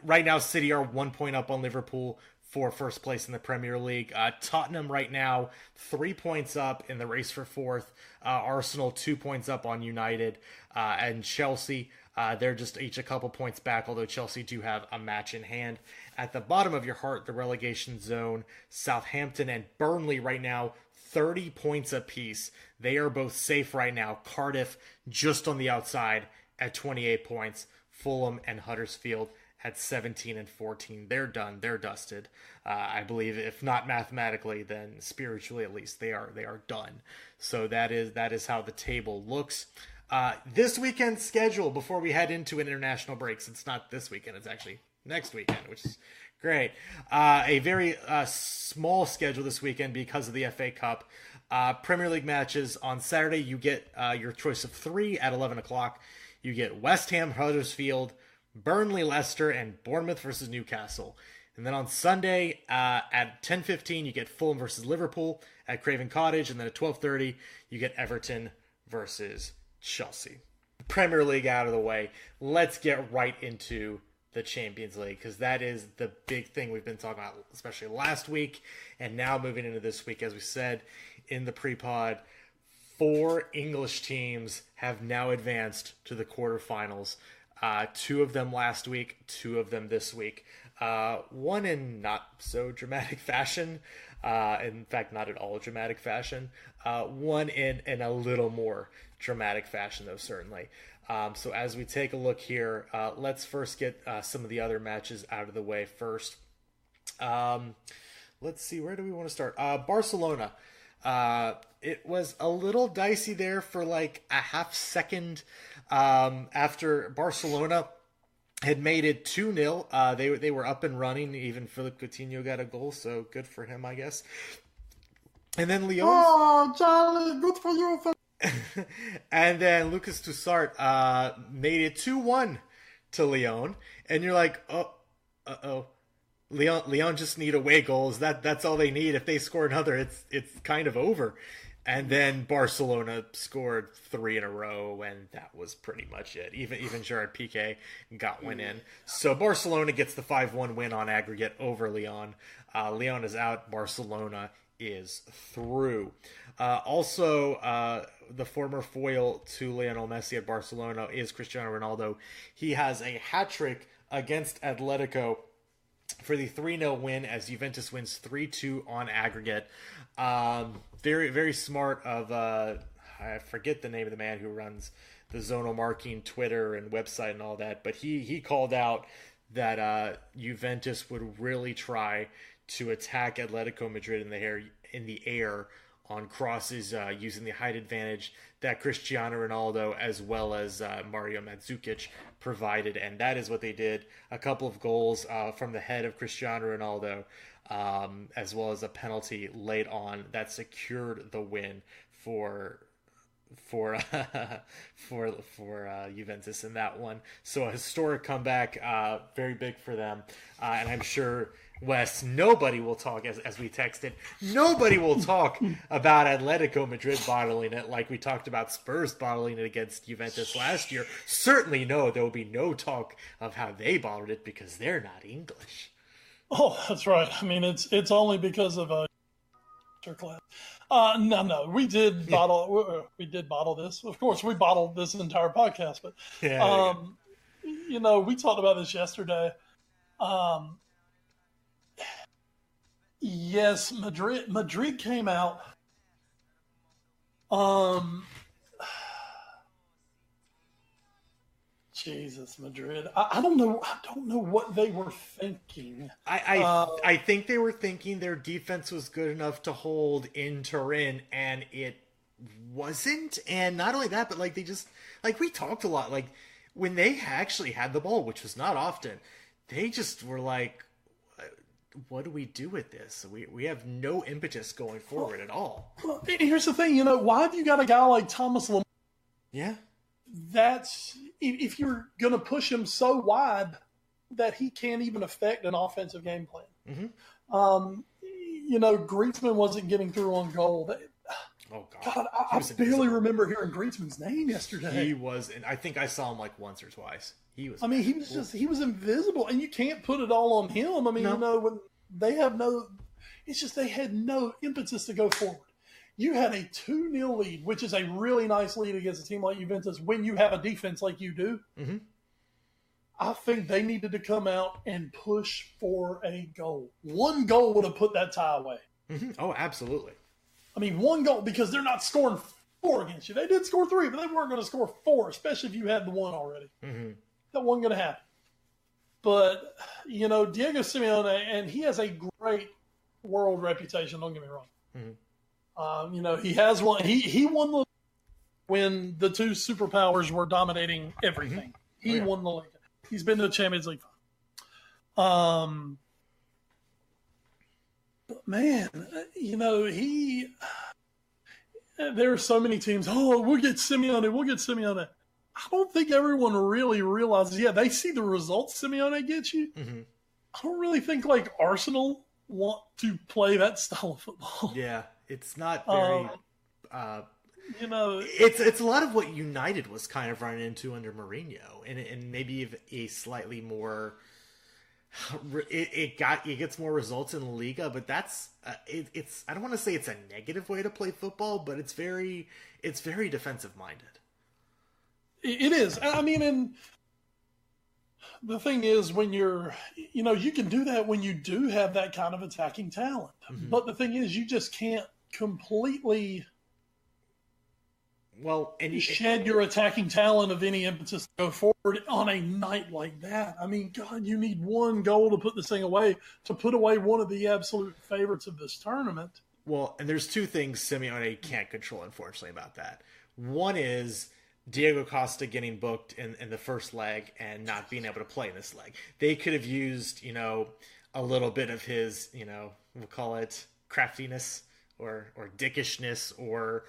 Right now, City are 1 point up on Liverpool for first place in the Premier League. Tottenham right now 3 points up in the race for 4th. Arsenal 2 points up on United, and Chelsea. They're just each a couple points back, although Chelsea do have a match in hand. At the bottom of your heart, the relegation zone, Southampton and Burnley right now, 30 points apiece. They are both safe right now. Cardiff just on the outside at 28 points. Fulham and Huddersfield at 17 and 14. They're done. They're dusted. I believe, if not mathematically, then spiritually at least, they are done. So that is how the table looks. This weekend's schedule, before we head into an international breaks, it's not this weekend, it's actually next weekend, which is great. A very small schedule this weekend because of the FA Cup. Premier League matches on Saturday, you get your choice of 3 at 11 o'clock. You get West Ham, Huddersfield, Burnley, Leicester, and Bournemouth versus Newcastle. And then on Sunday at 10:15, you get Fulham versus Liverpool at Craven Cottage. And then at 12:30, you get Everton versus Chelsea. Premier League out of the way. Let's get right into the Champions League, because that is the big thing we've been talking about, especially last week. And now moving into this week, as we said in the pre-pod, 4 English teams have now advanced to the quarterfinals. 2 of them last week, 2 of them this week. One in not so dramatic fashion. In fact, not at all dramatic fashion. One in a little more dramatic fashion, though, certainly. So as we take a look here, let's first get some of the other matches out of the way first. Let's see, where do we want to start? Barcelona. It was a little dicey there for like a half second after Barcelona had made it 2-0. They were up and running. Even Philippe Coutinho got a goal, so good for him, I guess. And then Lyon. Oh, Charlie, good for you. And then Lucas Toussaint made it 2-1 to Lyon. And you're like, uh-oh. Lyon just need away goals. That's all they need. If they score another, it's kind of over. And then Barcelona scored 3 in a row, and that was pretty much it. Even Gerard Piqué got one in. So Barcelona gets the 5-1 win on aggregate over Lyon. Lyon is out. Barcelona is through. Also, the former foil to Lionel Messi at Barcelona is Cristiano Ronaldo. He has a hat-trick against Atletico for the 3-0 win as Juventus wins 3-2 on aggregate. Very, very smart of, I forget the name of the man who runs the zonal marking Twitter and website and all that, but he called out that Juventus would really try to attack Atletico Madrid in the air on crosses using the height advantage that Cristiano Ronaldo as well as Mario Mandzukic provided, and that is what they did. A couple of goals from the head of Cristiano Ronaldo, as well as a penalty late on that secured the win for Juventus in that one. So a historic comeback, very big for them, and I'm sure, Wes, nobody will talk, as we texted, nobody will talk about Atletico Madrid bottling it like we talked about Spurs bottling it against Juventus last year. Certainly there will be no talk of how they bottled it because they're not English. Oh, that's right. I mean, it's only because of class. No, we did bottle. We did bottle this. Of course, we bottled this entire podcast. But we talked about this yesterday. Yes, Madrid came out. Jesus, Madrid. I don't know. I don't know what they were thinking. I think they were thinking their defense was good enough to hold in Turin, and it wasn't. And not only that, but like they just we talked a lot. Like when they actually had the ball, which was not often, they just were like, what do we do with this? We have no impetus going forward at all. Well, here's the thing, why have you got a guy like Thomas Lemar? Yeah. That's if you're going to push him so wide that he can't even affect an offensive game plan. Mm-hmm. Griezmann wasn't getting through on goal. Oh God! I barely remember hearing Griezmann's name yesterday. He was, and I think I saw him like once or twice. He was invisible, and you can't put it all on him. I mean, when they have they had no impetus to go forward. You had a 2-0 lead, which is a really nice lead against a team like Juventus when you have a defense like you do. Mm-hmm. I think they needed to come out and push for a goal. One goal would have put that tie away. Mm-hmm. Oh, absolutely. I mean, one goal, because they're not scoring 4 against you. They did score 3, but they weren't going to score 4, especially if you had the 1 already. Mm-hmm. That wasn't going to happen. But, Diego Simeone, and he has a great world reputation, don't get me wrong. Mm-hmm. He has one. He won when the 2 superpowers were dominating everything. Mm-hmm. He won the league. He's been to the Champions League. But man, there are so many teams. Oh, we'll get Simeone. I don't think everyone really realizes. Yeah, they see the results Simeone gets you. Mm-hmm. I don't really think Arsenal want to play that style of football. Yeah. It's not very, it's a lot of what United was kind of running into under Mourinho, and maybe a slightly more. It gets more results in La Liga, but that's it's. I don't want to say it's a negative way to play football, but it's very defensive minded. It is. I mean, and The thing is, when you can do that when you do have that kind of attacking talent. Mm-hmm. But the thing is, you just can't completely shed your attacking talent of any impetus to go forward on a night like that. I mean, God, you need one goal to put this thing away, to put away one of the absolute favorites of this tournament. Well, and there's two things Simeone can't control, unfortunately, about that. One is Diego Costa getting booked in the first leg and not being able to play in this leg. They could have used, a little bit of his, we'll call it craftiness or dickishness or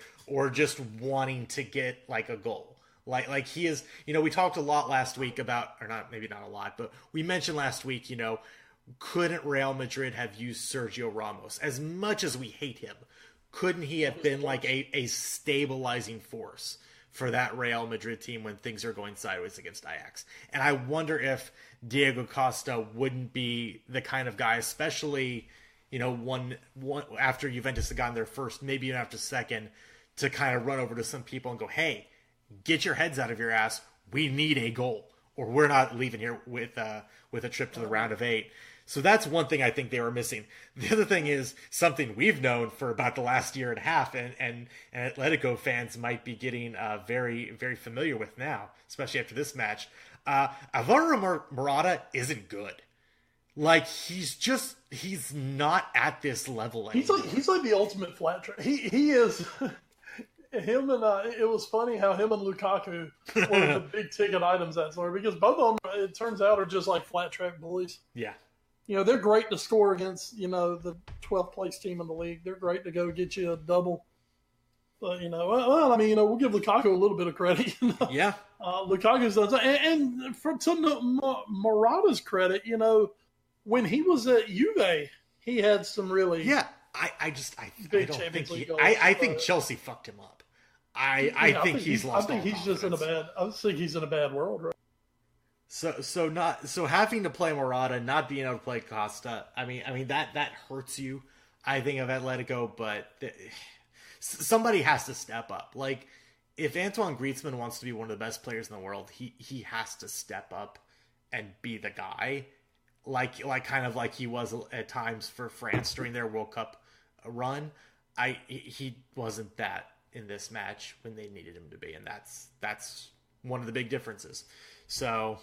just wanting to get like a goal. Like he is, we talked a lot last week about, or not, maybe not a lot, but we mentioned last week, couldn't Real Madrid have used Sergio Ramos? As much as we hate him, couldn't he have been like a stabilizing force for that Real Madrid team when things are going sideways against Ajax? And I wonder if Diego Costa wouldn't be the kind of guy, especially, one after Juventus had gotten their first, maybe even after second, to kind of run over to some people and go, hey, get your heads out of your ass. We need a goal, or we're not leaving here with a trip to the round of 8. So that's one thing I think they were missing. The other thing is something we've known for about the last year and a half, and Atletico fans might be getting very, very familiar with now, especially after this match. Alvaro Morata isn't good. Like, he's not at this level anymore. He's like the ultimate flat track. He is. Him and it was funny how him and Lukaku were the big ticket items that sort, because both of them, it turns out, are just like flat track bullies. Yeah. They're great to score against, the 12th place team in the league. They're great to go get you a double. But, we'll give Lukaku a little bit of credit. Yeah. Lukaku's done so. And to Morata's credit, when he was at Juve, he had some really I think Chelsea fucked him up. I think he's lost. I think he's just in a bad world, right? So having to play Morata, not being able to play Costa, I mean that hurts you, I think, of Atletico, but somebody has to step up. Like, if Antoine Griezmann wants to be one of the best players in the world, he has to step up and be the guy, like kind of like he was at times for France during their World Cup run. He wasn't that in this match when they needed him to be, and that's one of the big differences. So,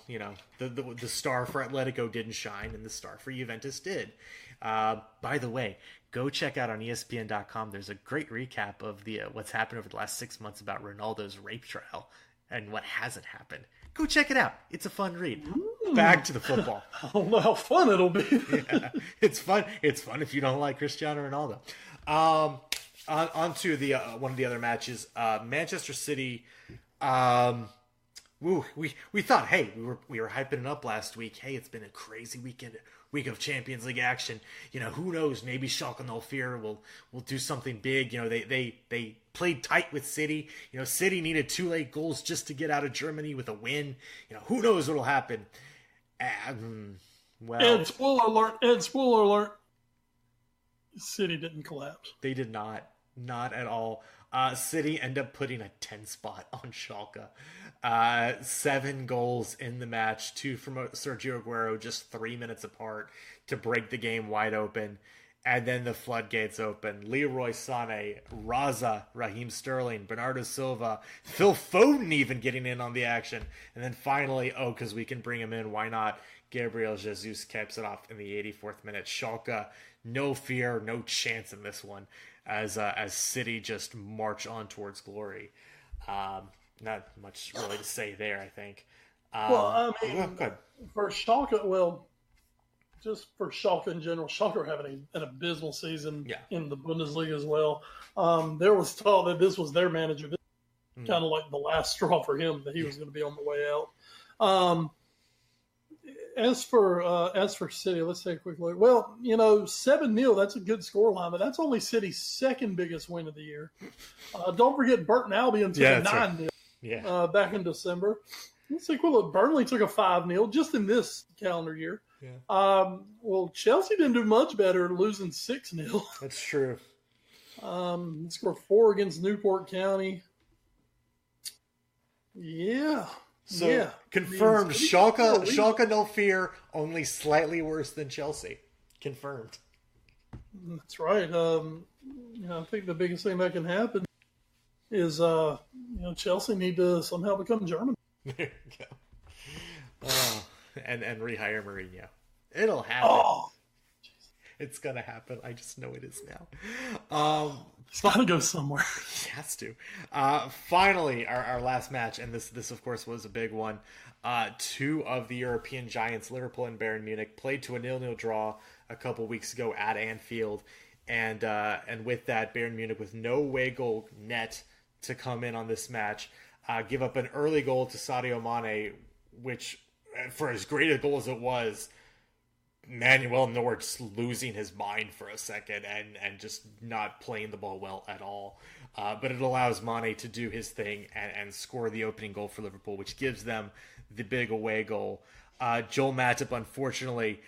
the star for Atletico didn't shine, and the star for Juventus did. By the way, go check out on ESPN.com. There's a great recap of the what's happened over the last 6 months about Ronaldo's rape trial and what hasn't happened. Go check it out. It's a fun read. Back to the football. I don't know how fun it'll be. Yeah, it's fun. It's fun if you don't like Cristiano Ronaldo. On to the one of the other matches. Manchester City. We thought, hey, we were hyping it up last week. Hey, it's been a crazy week of Champions League action. Who knows? Maybe Schalke 04 will do something big. They played tight with City. City needed 2 late goals just to get out of Germany with a win. Who knows what'll happen? And spoiler alert. City didn't collapse. They did not at all. City end up putting a 10 spot on Schalke. 7 goals in the match, 2 from Sergio Aguero, just 3 minutes apart to break the game wide open. And then the floodgates open. Leroy Sané, Raza, Raheem Sterling, Bernardo Silva, Phil Foden even getting in on the action. And then finally, because we can bring him in, why not? Gabriel Jesus caps it off in the 84th minute. Schalke, no fear, no chance in this one, as City just march on towards glory. Not much really to say there, I think. For Schalke, just for Schalke in general, Schalke are having an abysmal season in the Bundesliga as well. There was talk that this was their manager, kind of like the last straw for him, that he was going to be on the way out. As for City, let's take a quick look. Well, 7-0, that's a good scoreline, but that's only City's second biggest win of the year. Don't forget Burton Albion took a 9-0 back in December. Let's take a look. Burnley took a 5-0 just in this calendar year. Yeah. Chelsea didn't do much better, losing 6-0. That's true. Scored 4 against Newport County. Yeah. So Confirmed. Schalke no fear, only slightly worse than Chelsea. Confirmed. That's right. I think the biggest thing that can happen is Chelsea need to somehow become German. There you go. Oh, and rehire Mourinho. It'll happen. Oh, it's gonna happen. I just know it is now. He's gotta go somewhere. He has to. Finally, our last match, and this of course was a big one. Two of the European giants, Liverpool and Bayern Munich, played to a 0-0 draw a couple weeks ago at Anfield, and with that, Bayern Munich with no away goal net to come in on this match, give up an early goal to Sadio Mane, which, for as great a goal as it was, Manuel Neuer just losing his mind for a second and just not playing the ball well at all. But it allows Mane to do his thing and score the opening goal for Liverpool, which gives them the big away goal. Joel Matip, unfortunately,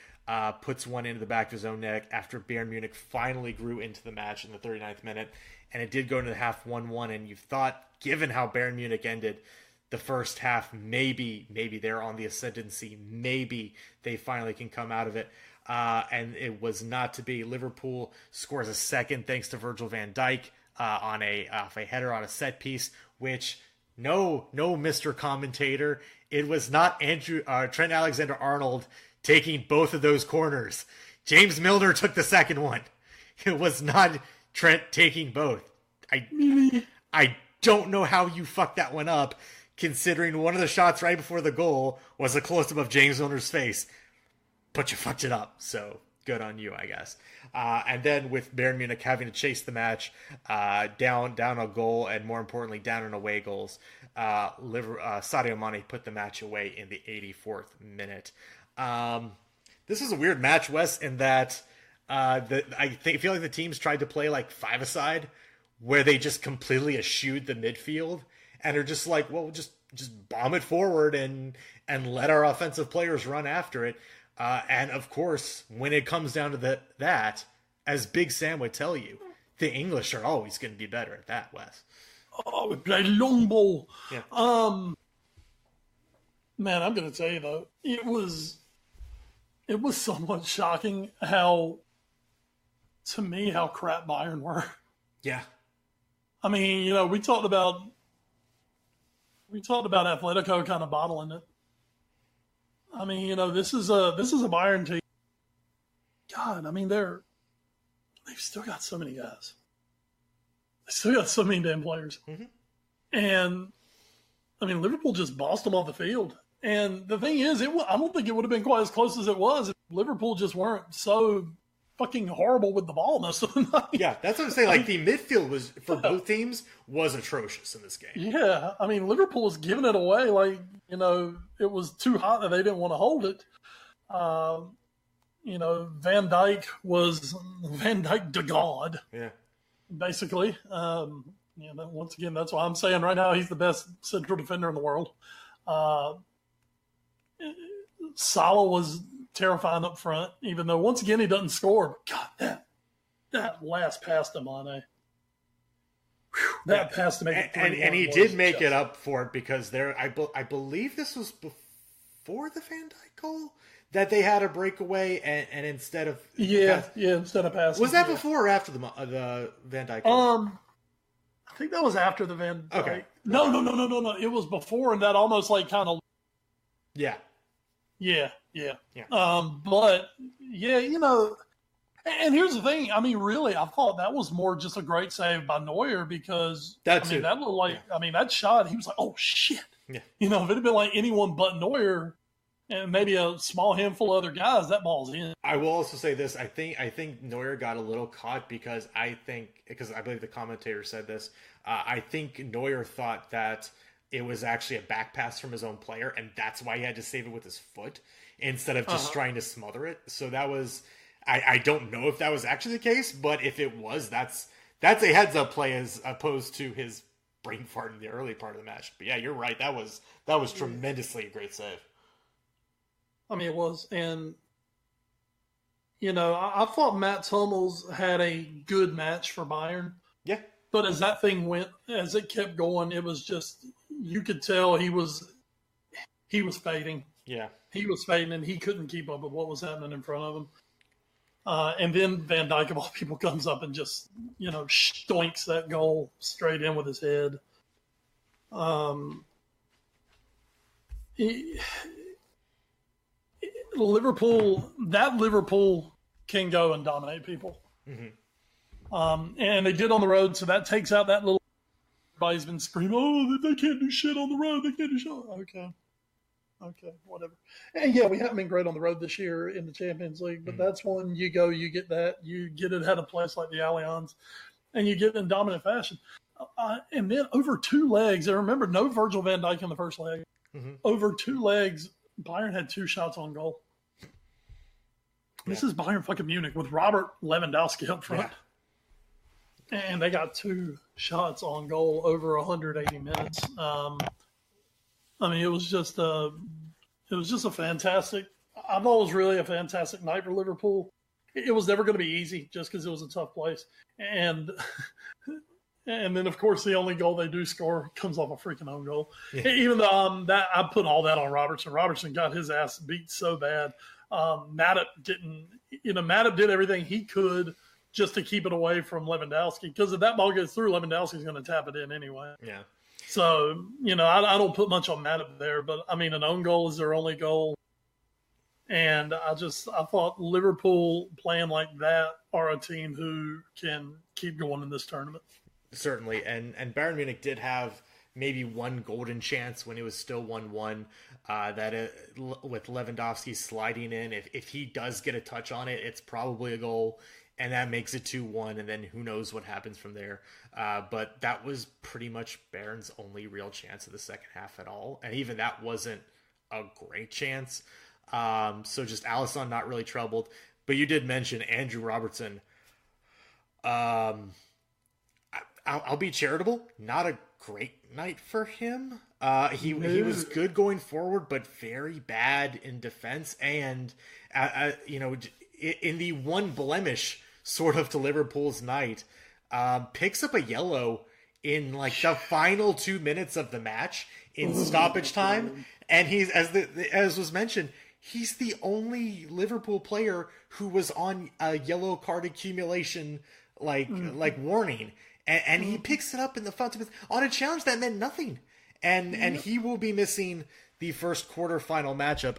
puts one into the back of his own net after Bayern Munich finally grew into the match in the 39th minute. And it did go into the half 1-1. And you thought, given how Bayern Munich ended the first half, maybe they're on the ascendancy. Maybe they finally can come out of it. And it was not to be. Liverpool scores a second thanks to Virgil van Dijk off a header on a set piece, which no, Mr. Commentator, it was not Trent Alexander-Arnold taking both of those corners. James Milner took the second one. It was not Trent taking both. I don't know how you fucked that one up, considering one of the shots right before the goal was a close-up of James Milner's face. But you fucked it up, so good on you, I guess. And then with Bayern Munich having to chase the match, down a goal, and more importantly, down in away goals, Sadio Mane put the match away in the 84th minute. This is a weird match, Wes, in that I feel like the teams tried to play like five-a-side, where they just completely eschewed the midfield and are just like, well, just bomb it forward and let our offensive players run after it. And of course, when it comes down to that, as Big Sam would tell you, the English are always going to be better at that, Wes. Oh, we play long ball. Yeah. Man, I'm going to tell you though, it was somewhat shocking how crap Bayern were. Yeah. I mean, we talked about Atletico kind of bottling it. I mean, this is a Bayern team. God, I mean, they've still got so many guys. They still got so many damn players. Mm-hmm. And I mean, Liverpool just bossed them off the field. And the thing is, I don't think it would have been quite as close as it was if Liverpool just weren't so fucking horrible with the ball most of the night. Yeah, that's what I'm saying. Like, the midfield was, for both teams, was atrocious in this game. Yeah, I mean, Liverpool was giving it away like, it was too hot that they didn't want to hold it. Van Dijk de God. Yeah. Basically. Once again, that's why I'm saying right now he's the best central defender in the world. Salah was terrifying up front, even though once again he doesn't score. God, that last pass to Mane. That pass to make it 3-1 and he did make it up for it, because I believe this was before the Van Dijk goal that they had a breakaway and instead of instead of passing. Was that before or after the Van Dijk goal? I think that was after the Van Dijk. Okay. No. It was before, and that almost like kind of. Yeah. Yeah. But yeah, and here's the thing. I mean, really, I thought that was more just a great save by Neuer, because that looked like, that shot, he was like, oh shit. Yeah. If it had been like anyone but Neuer and maybe a small handful of other guys, that ball's in. I will also say this. I think Neuer got a little caught because I believe the commentator said this. I think Neuer thought that it was actually a back pass from his own player, and that's why he had to save it with his foot instead of just trying to smother it. So that was, I don't know if that was actually the case, but if it was, that's a heads up play as opposed to his brain fart in the early part of the match. But yeah, you're right. That was tremendously a great save. I mean, it was, and I thought Mats Hummels had a good match for Bayern. Yeah. But as it kept going, it was just, you could tell he was he was fading. Yeah. He was fading, and he couldn't keep up with what was happening in front of him. And then Van Dijk, of all people, comes up and just, stoinks that goal straight in with his head. Liverpool can go and dominate people. Mm-hmm. And they did on the road, so that takes out that little. Everybody's been screaming, "Oh, they can't do shit on the road. They can't do shit." Okay, whatever. And yeah, we haven't been great on the road this year in the Champions League, but that's when you go, you get that, you get it at a place like the Allianz, and you get it in dominant fashion. And then over 2 legs, and remember, no Virgil van Dijk in the first leg. Mm-hmm. Over 2 legs, Bayern had 2 shots on goal. Yeah. This is Bayern fucking Munich with Robert Lewandowski up front. Yeah. And they got 2 shots on goal over 180 minutes. It was just a fantastic. I thought it was really a fantastic night for Liverpool. It was never going to be easy, just because it was a tough place. And then, of course, the only goal they do score comes off a freaking own goal. Yeah. Even though that I put all that on Robertson. Robertson got his ass beat so bad. Matip didn't. Matip did everything he could just to keep it away from Lewandowski, because if that ball gets through, Lewandowski's going to tap it in anyway. Yeah. So, I don't put much on Matip there, but an own goal is their only goal. And I thought Liverpool playing like that are a team who can keep going in this tournament. Certainly. And Bayern Munich did have maybe one golden chance when it was still 1-1, with Lewandowski sliding in. If he does get a touch on it, it's probably a goal. And that makes it 2-1, and then who knows what happens from there. But that was pretty much Bayern's only real chance of the second half at all. And even that wasn't a great chance. So just Alisson not really troubled. But you did mention Andrew Robertson. I'll be charitable. Not a great night for him. He was good going forward, but very bad in defense. And, in the one blemish sort of to Liverpool's night, picks up a yellow in like the final 2 minutes of the match in stoppage time. And he's, as was mentioned, he's the only Liverpool player who was on a yellow card accumulation, like warning. And he picks it up in the final 2 minutes on a challenge that meant nothing. And he will be missing the first quarterfinal matchup.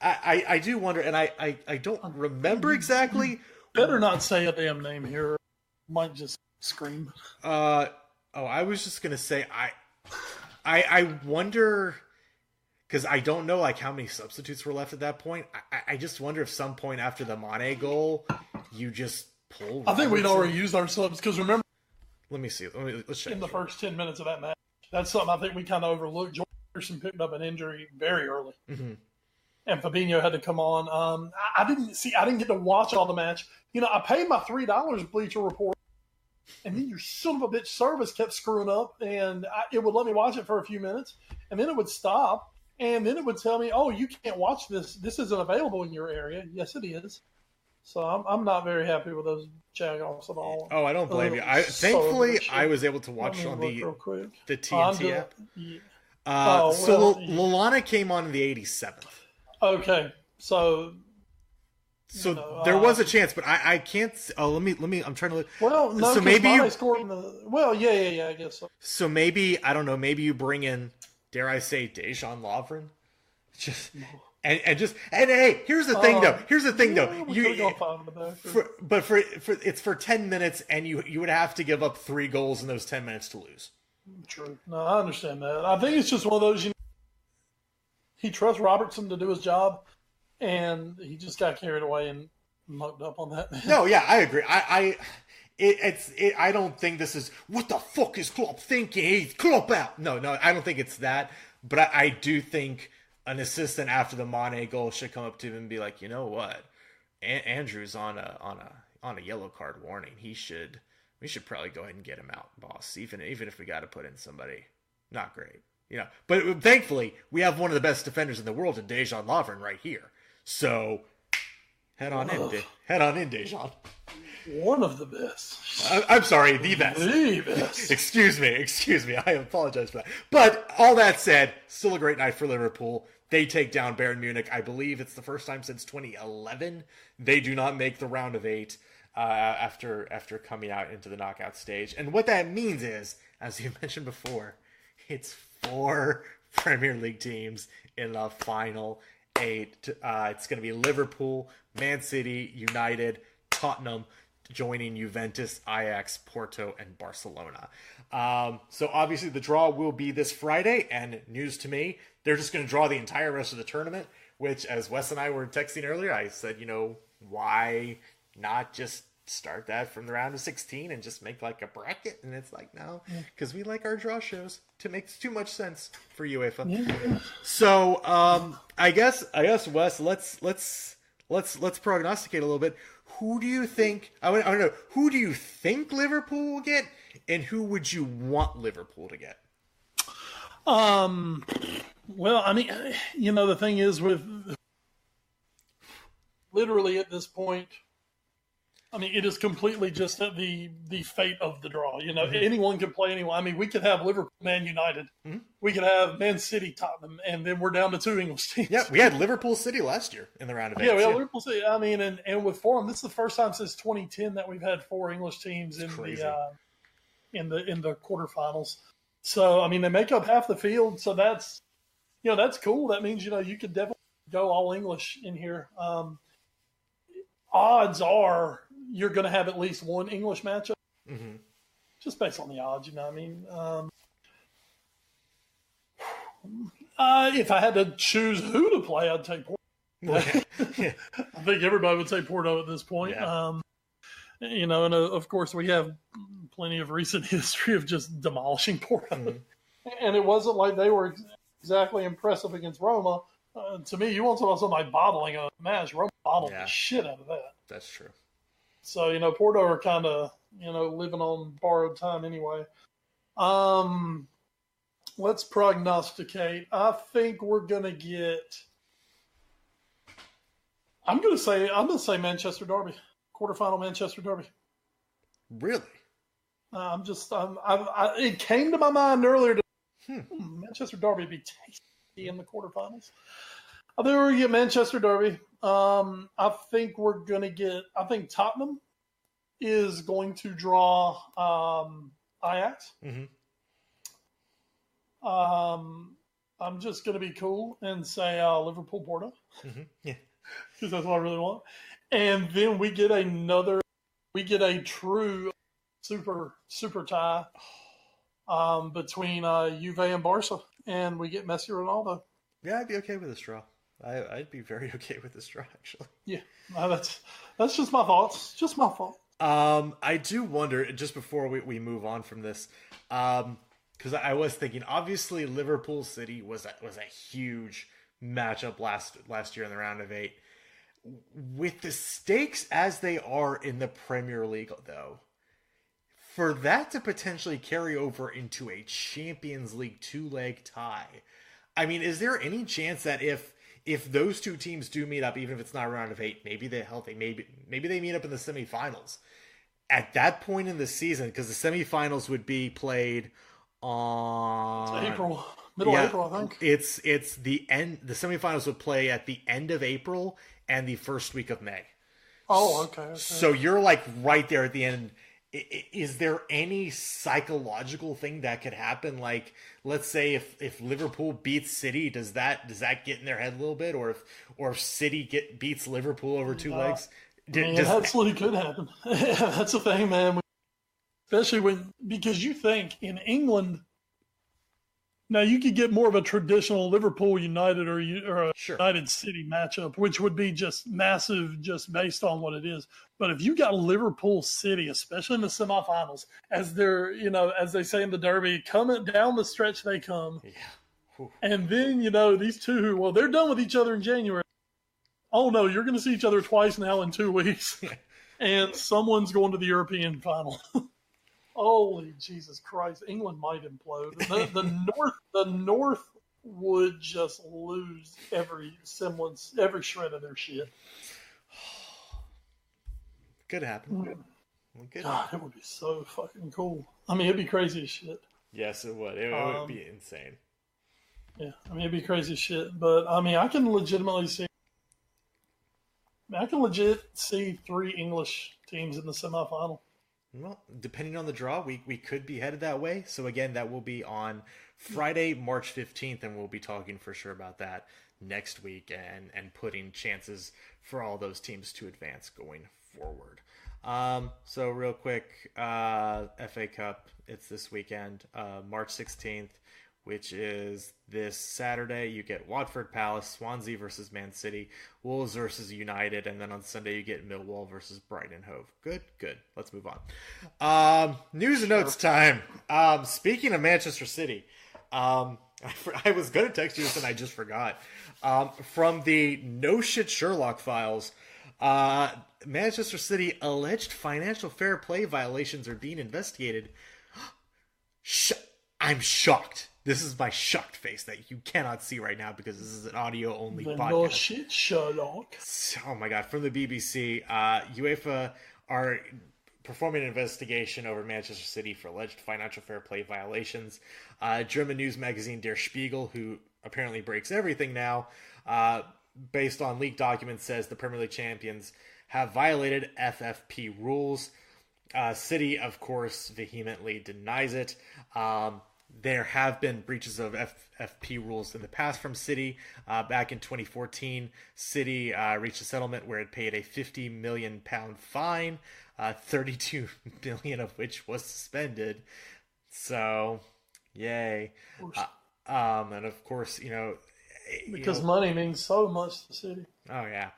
I do wonder, and I don't remember exactly. Better not say a damn name here. Might just scream. I was just gonna say I wonder, because I don't know how many substitutes were left at that point. I just wonder if some point after the Mane goal, you just pull. I think we'd already used our subs, because remember. Let me see. Let's check. In the first 10 minutes of that match, that's something I think we kind of overlooked. Jordan Henderson picked up an injury very early. Mm-hmm. And Fabinho had to come on. I didn't get to watch all the match. I paid my $3 Bleacher Report, and then your son of a bitch service kept screwing up, and it would let me watch it for a few minutes, and then it would stop, and then it would tell me, "Oh, you can't watch this. This isn't available in your area." Yes, it is. So I'm not very happy with those jagoffs at all. Oh, I don't blame you. Thankfully, I was able to watch on the TNT app. Yeah. Lallana came on in the 87th. Okay, so there was a chance, but I can't. Oh, let me. I'm trying to look. Well, no. So maybe you scored in the. Well, yeah. I guess so. So maybe, I don't know. Maybe you bring in, dare I say, Dejan Lovren, and hey, here's the thing though. It's for 10 minutes, and you would have to give up 3 goals in those 10 minutes to lose. True. No, I understand that. I think it's just one of those. He trusts Robertson to do his job, and he just got carried away and mucked up on that. No, yeah, I agree. I don't think this is, what the fuck is Klopp thinking? He's Klopp out. No, I don't think it's that. But I do think an assistant after the Mane goal should come up to him and be like, you know what, Andrew's on a yellow card warning. We should probably go ahead and get him out, boss. Even if we got to put in somebody not great. But thankfully, we have one of the best defenders in the world in Dejan Lovren right here. So, head on in, Dejan. One of the best. I'm sorry, the best. The best. Excuse me. I apologize for that. But all that said, still a great night for Liverpool. They take down Bayern Munich. I believe it's the first time since 2011 they do not make the round of 8 after coming out into the knockout stage. And what that means is, as you mentioned before, it's 4 Premier League teams in the final 8. It's going to be Liverpool, Man City, United, Tottenham, joining Juventus, Ajax, Porto, and Barcelona. So obviously the draw will be this Friday, and news to me, they're just going to draw the entire rest of the tournament, which, as Wes and I were texting earlier, I said, why not just start that from the round of 16 and just make like a bracket? And it's like, no, because we like our draw shows to make too much sense for UEFA. Yeah. So I guess Wes, let's prognosticate a little bit. Who do you think? I want to know, who do you think Liverpool will get, and who would you want Liverpool to get? Well, I mean, the thing is, with literally at this point, I mean, it is completely just the fate of the draw. Anyone can play anyone. I mean, we could have Liverpool, Man United. Mm-hmm. We could have Man City, Tottenham, and then we're down to 2 English teams. Yeah, we had Liverpool City last year in the round of 8. Yeah, we had Liverpool City. I mean, and with 4 of them, this is the first time since 2010 that we've had 4 English teams in the quarterfinals. So, I mean, they make up half the field. So that's cool. That means you could definitely go all English in here. Odds are you're going to have at least 1 English matchup, just based on the odds. I mean, if I had to choose who to play, I'd take Porto. Yeah. I think everybody would say Porto at this point. Yeah. And of course we have plenty of recent history of just demolishing Porto. Mm-hmm. And it wasn't like they were exactly impressive against Roma. To me, you want to talk about somebody bottling a match. Roma bottled the shit out of that. That's true. So, Porto are kind of, living on borrowed time anyway. Let's prognosticate. I think we're going to get, I'm going to say Manchester Derby. Quarterfinal Manchester Derby. Really? It came to my mind earlier. Manchester Derby would be tasty in the quarterfinals. I think we're going to get Manchester Derby. I think I think Tottenham is going to draw Ajax. Mm-hmm. I'm just going to be cool and say Liverpool Porto. Mm-hmm. Yeah. Because that's what I really want. And then we get a true super tie between Juve and Barca, and we get Messi Ronaldo. Yeah, I'd be okay with this draw. I'd be very okay with this draw, actually. Yeah, that's just my thoughts. Just my thoughts. I do wonder, just before we move on from this, because I was thinking, obviously Liverpool City was a huge matchup last year in the round of 8. With the stakes as they are in the Premier League, though, for that to potentially carry over into a Champions League 2-leg tie, I mean, is there any chance that if those 2 teams do meet up, even if it's not a round of 8, maybe they're healthy, maybe they meet up in the semifinals, at that point in the season, because the semifinals would be played on April, middle of April, I think. It's the end. The semifinals would play at the end of April and the first week of May. Oh, okay. So you're like right there at the end. Is there any psychological thing that could happen? Like, let's say if Liverpool beats City, does that get in their head a little bit, or if City beats Liverpool over 2 legs? It absolutely could happen. That's the thing, man. Especially because you think in England, now you could get more of a traditional Liverpool United or a United City matchup, which would be just massive, just based on what it is. But if you got Liverpool City, especially in the semifinals, as they're, as they say in the Derby, coming down the stretch they come. Yeah. And then, these two they're done with each other in January. Oh no, you're going to see each other twice now in 2 weeks. And someone's going to the European final. Holy Jesus Christ! England might implode. The North would just lose every semblance, every shred of their shit. Could happen. Good. God, it would be so fucking cool. I mean, it'd be crazy as shit. Yes, it would. It would be insane. Yeah, I mean, it'd be crazy as shit. But I mean, I can legit see 3 English teams in the semifinal. Well, depending on the draw, we could be headed that way. So again, that will be on Friday, March 15th, and we'll be talking for sure about that next week and putting chances for all those teams to advance going forward. So real quick, FA Cup, it's this weekend, March 16th, which is this Saturday. You get Watford Palace, Swansea versus Man City, Wolves versus United, and then on Sunday you get Millwall versus Brighton Hove. Good. Let's move on. News and notes time. Speaking of Manchester City, I was going to text you this and I just forgot. From the No Shit Sherlock files, Manchester City alleged financial fair play violations are being investigated. I'm shocked. This is my shocked face that you cannot see right now because this is an audio-only podcast. No shit, Sherlock. Oh my god, from the BBC, UEFA are performing an investigation over Manchester City for alleged financial fair play violations. German news magazine Der Spiegel, who apparently breaks everything now, based on leaked documents, says the Premier League champions have violated FFP rules. City, of course, vehemently denies it. There have been breaches of FFP rules in the past from City. Back in 2014, City reached a settlement where it paid a £50 million fine, 32 million of which was suspended. So, yay. And of course, because money means so much to City. Oh, yeah.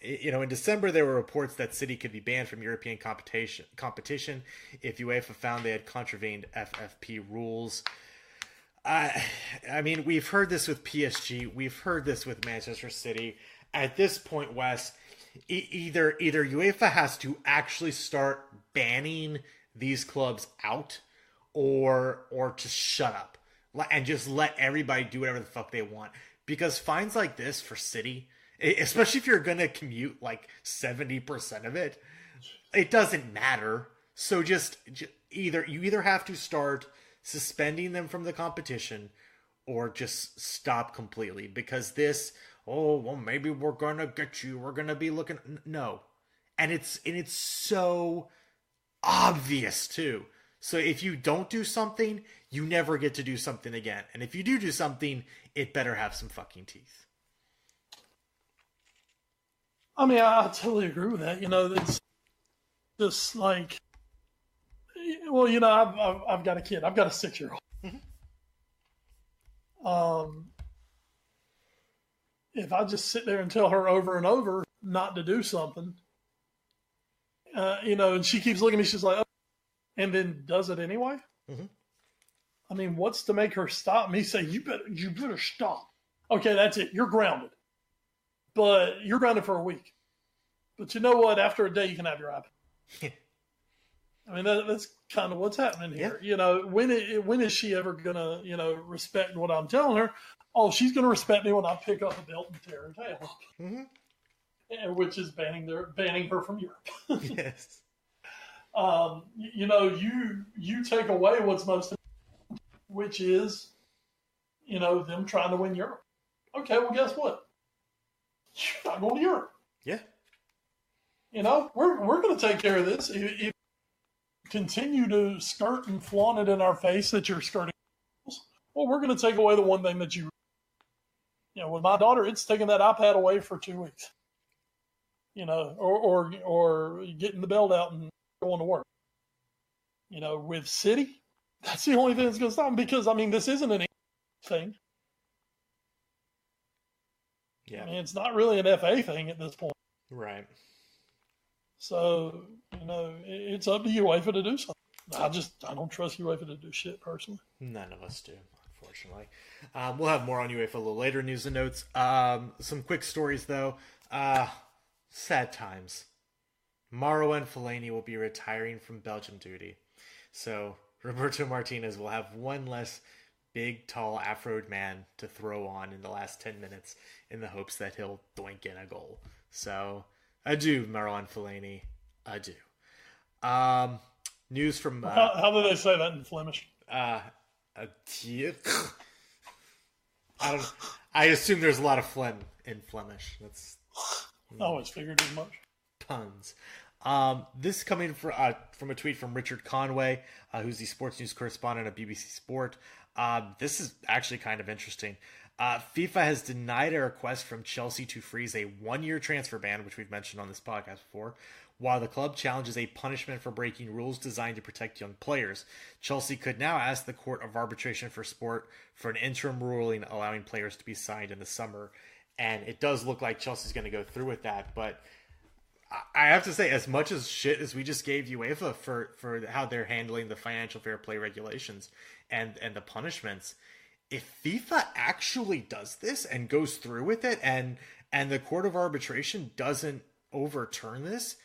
In December, there were reports that City could be banned from European competition if UEFA found they had contravened FFP rules. I mean, we've heard this with PSG. We've heard this with Manchester City. At this point, Wes, either UEFA has to actually start banning these clubs out or just shut up and just let everybody do whatever the fuck they want. Because fines like this for City, especially if you're going to commute like 70% of it, it doesn't matter. So just either have to start suspending them from the competition or just stop completely. Because this, maybe we're going to get you. We're going to be looking. No. And it's so obvious too. So if you don't do something, you never get to do something again. And if you do something, it better have some fucking teeth. I mean, I totally agree with that. It's just like, well, I've got a kid. I've got a 6-year-old. If I just sit there and tell her over and over not to do something, and she keeps looking at me, she's like, and then does it anyway. Mm-hmm. I mean, what's to make her stop me? Say, you better stop. Okay, that's it. You're grounded. But you're grounded for a week. But you know what? After a day, you can have your iPad. I mean, that's kind of what's happening here. Yeah. When is she ever gonna, respect what I'm telling her? Oh, she's gonna respect me when I pick up a belt and tear her tail up. Mm-hmm. Which is banning her from Europe. Yes. You take away what's most important, which is, them trying to win Europe. Okay, well, guess what? You're not going to Europe. Yeah. We're going to take care of this. If you continue to skirt and flaunt it in our face that you're skirting, well, we're going to take away the one thing that with my daughter, it's taking that iPad away for 2 weeks. Or getting the belt out and going to work. With City, that's the only thing that's going to stop them because, this isn't an thing. Yeah. It's not really an FA thing at this point. Right. So, it's up to UEFA to do something. I don't trust UEFA to do shit personally. None of us do, unfortunately. We'll have more on UEFA a little later, news and notes. Some quick stories, though. Sad times. Mauro and Fellaini will be retiring from Belgium duty. So Roberto Martinez will have one less big, tall, afroed man to throw on in the last 10 minutes in the hopes that he'll doink in a goal. So adieu, Mauro and Fellaini. Adieu. News from How do they say that in Flemish? I don't. I assume there's a lot of phlegm in Flemish. That's I always figured as much. puns. This coming from a tweet from Richard Conway, who's the sports news correspondent at BBC Sport. This is actually kind of interesting. FIFA has denied a request from Chelsea to freeze a 1-year transfer ban, which we've mentioned on this podcast before, while the club challenges a punishment for breaking rules designed to protect young players. Chelsea could now ask the Court of Arbitration for Sport for an interim ruling allowing players to be signed in the summer. And it does look like Chelsea's going to go through with that. But I have to say, as much as shit as we just gave UEFA for how they're handling the financial fair play regulations and the punishments, if FIFA actually does this and goes through with it and the Court of Arbitration doesn't overturn this,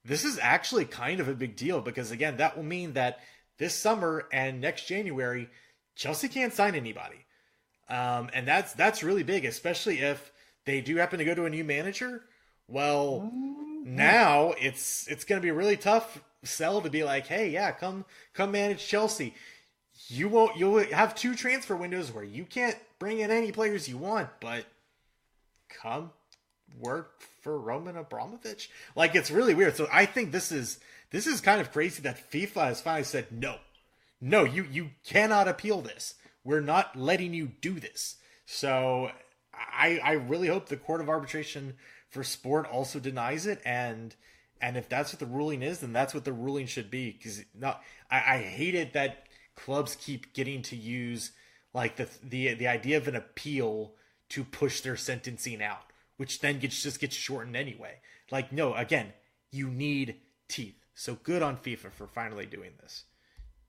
this is actually kind of a big deal, because again, that will mean that this summer and next January, Chelsea can't sign anybody. And that's really big, especially if they do happen to go to a new manager. Well, now it's going to be a really tough sell to be like, hey, yeah, come manage Chelsea. You'll have 2 transfer windows where you can't bring in any players you want, but come work for Roman Abramovich. Like, it's really weird. So I think this is kind of crazy that FIFA has finally said, no, you cannot appeal this. We're not letting you do this. So I really hope the Court of Arbitration for Sport also denies it, and if that's what the ruling is, then that's what the ruling should be. Because I hate it that clubs keep getting to use like the idea of an appeal to push their sentencing out, which then just gets shortened anyway. Like, no, again, you need teeth. So good on FIFA for finally doing this.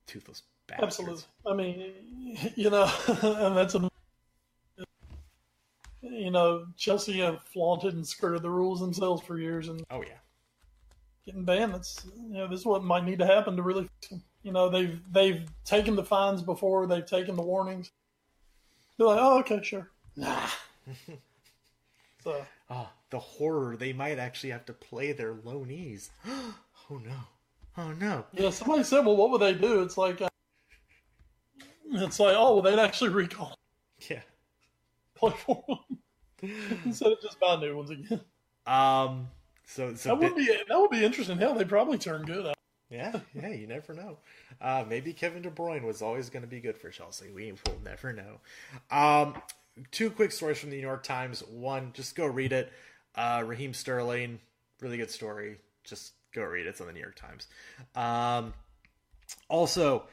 Toothless bastards. Absolutely. I mean, and that's Chelsea have flaunted and skirted the rules themselves for years, and oh yeah, getting banned. This is what might need to happen to really. They've taken the fines before. They've taken the warnings. They're like, oh, okay, sure. Nah. So. Oh, the horror. They might actually have to play their loanees. Oh, no. Oh, no. Yeah, somebody said, well, what would they do? It's like, oh, well, they'd actually recall. Yeah. Play for them. Instead of just buy new ones again. So that would be interesting. Hell, they probably turn good out. Yeah, you never know. Maybe Kevin De Bruyne was always going to be good for Chelsea. We will never know. 2 quick stories from the New York Times. One, just go read it. Raheem Sterling, really good story. Just go read it. It's on the New York Times. Also,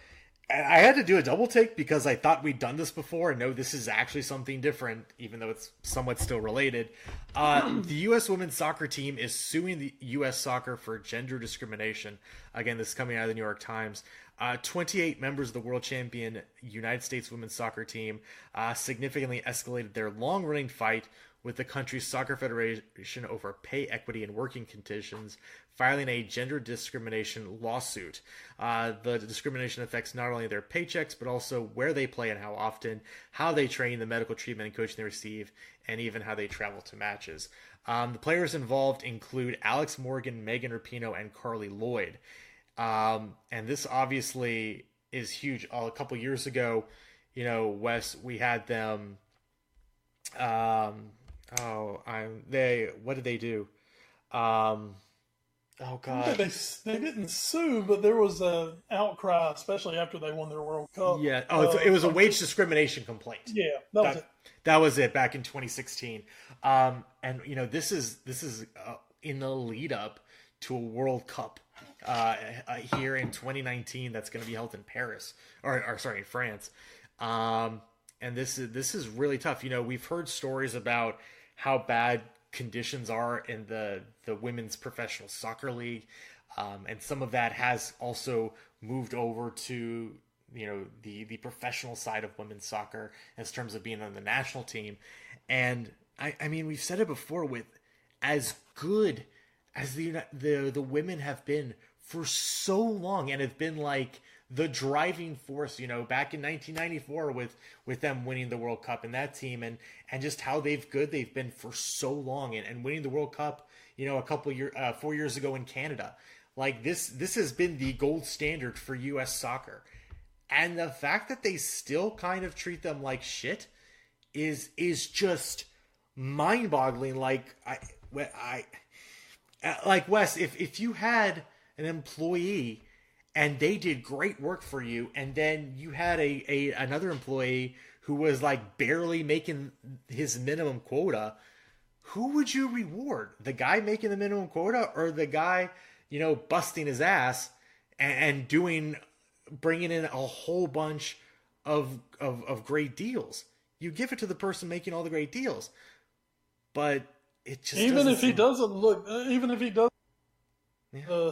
I had to do a double take because I thought we'd done this before, and no, this is actually something different, even though it's somewhat still related. The U.S. women's soccer team is suing the U.S. soccer for gender discrimination. Again, this is coming out of the New York Times. 28 members of the world champion United States women's soccer team significantly escalated their long-running fight with the country's soccer federation over pay equity and working conditions, filing a gender discrimination lawsuit. The discrimination affects not only their paychecks, but also where they play and how often, how they train, the medical treatment and coaching they receive, and even how they travel to matches. The players involved include Alex Morgan, Megan Rapinoe, and Carly Lloyd. And this obviously is huge. A couple years ago, Wes, we had them. What did they do? Oh God! They didn't sue, but there was an outcry, especially after they won their World Cup. Yeah. Oh, it was a wage discrimination complaint. Yeah, that was it. That was it back in 2016. And this is in the lead up to a World Cup here in 2019 that's going to be held in Paris or in France. And this is really tough. We've heard stories about how bad conditions are in the women's professional soccer league. And some of that has also moved over to, the professional side of women's soccer in terms of being on the national team. And I mean, we've said it before, with as good as the women have been for so long and have been like the driving force, back in 1994 with them winning the World Cup and that team and just how they've been for so long and winning the World Cup, a couple 4 years ago in Canada. Like this has been the gold standard for U.S. soccer, and the fact that they still kind of treat them like shit is just mind-boggling. Like like Wes, if you had an employee and they did great work for you, and then you had another employee who was like barely making his minimum quota, who would you reward? The guy making the minimum quota, or the guy, busting his ass and bringing in a whole bunch of great deals? You give it to the person making all the great deals, but it just even if he doesn't Yeah.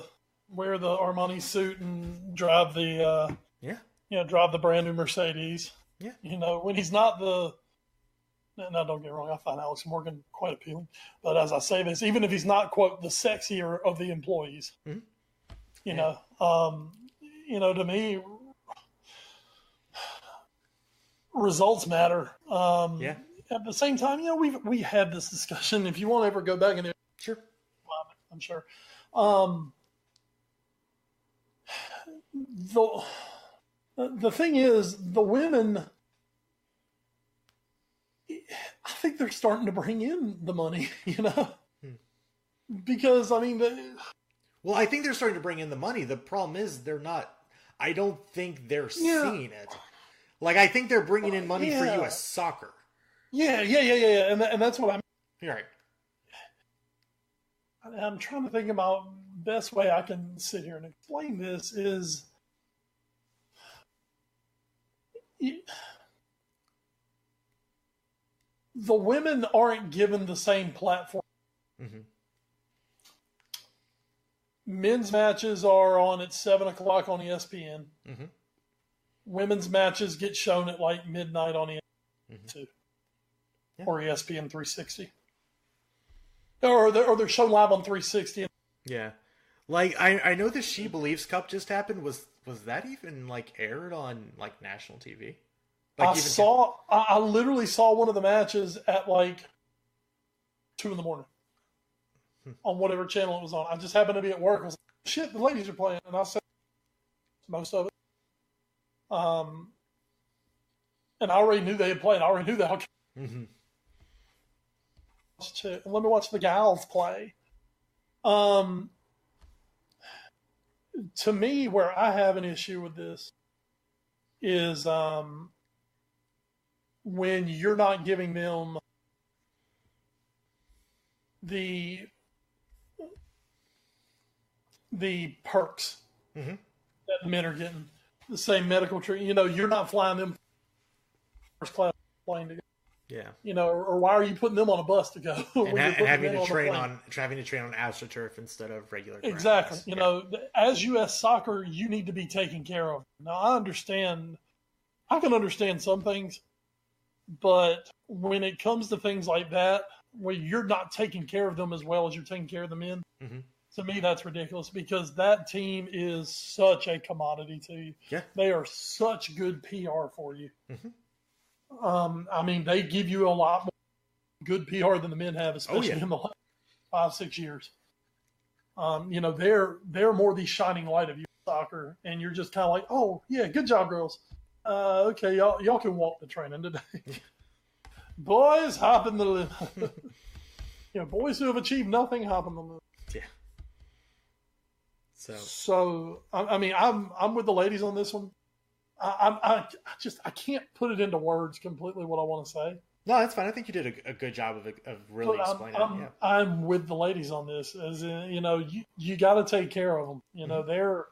Wear the Armani suit and drive the drive the brand new Mercedes. Yeah. When he's not the. Now, don't get me wrong, I find Alex Morgan quite appealing. But as I say this, even if he's not, quote, the sexier of the employees, to me, results matter. At the same time, we had this discussion. If you want to ever go back and sure, I'm sure. The thing is, the women, I think they're starting to bring in the money, because well, I think they're starting to bring in the money. The problem is they're not. I don't think they're seeing it. Like, I think they're bringing in money for U.S. soccer. Yeah, and that's what I'm. You're right. I'm trying to think about best way I can sit here and explain this is. The women aren't given the same platform. Mm-hmm. Men's matches are on at 7:00 on ESPN. Mm-hmm. Women's matches get shown at like midnight on ESPN or ESPN 360, or they're shown live on 360. Yeah, like I know the She Believes Cup just happened. Was that even like aired on like national TV? Like, I literally saw one of the matches at like 2 a.m. on whatever channel it was on. I just happened to be at work. I was like, shit, the ladies are playing. And I said most of it. And I already knew they had played. I already knew that. Mm-hmm. Let me watch the gals play. To me, where I have an issue with this is when you're not giving them the perks mm-hmm. that the men are getting, the same medical treatment. You're not flying them first class plane to go. Yeah. Or why are you putting them on a bus to go? And having to train on AstroTurf instead of regular grass. Exactly. As U.S. soccer, you need to be taken care of. Now, I can understand some things, but when it comes to things like that, where you're not taking care of them as well as you're taking care of the men, mm-hmm. to me, that's ridiculous, because that team is such a commodity to you. Yeah. They are such good PR for you. Mm-hmm. They give you a lot more good PR than the men have, especially in the last 5-6 years. They're more the shining light of youth soccer, and you're just kind of like, oh yeah, good job, girls. Okay, y'all can walk the training today. Boys, hop in the limb. Boys who have achieved nothing, hop in the limb. Yeah. So I'm with the ladies on this one. I can't put it into words completely what I want to say. No, that's fine. I think you did a good job of really explaining it. Yeah. I'm with the ladies on this, as in, you got to take care of them. Mm-hmm. They're,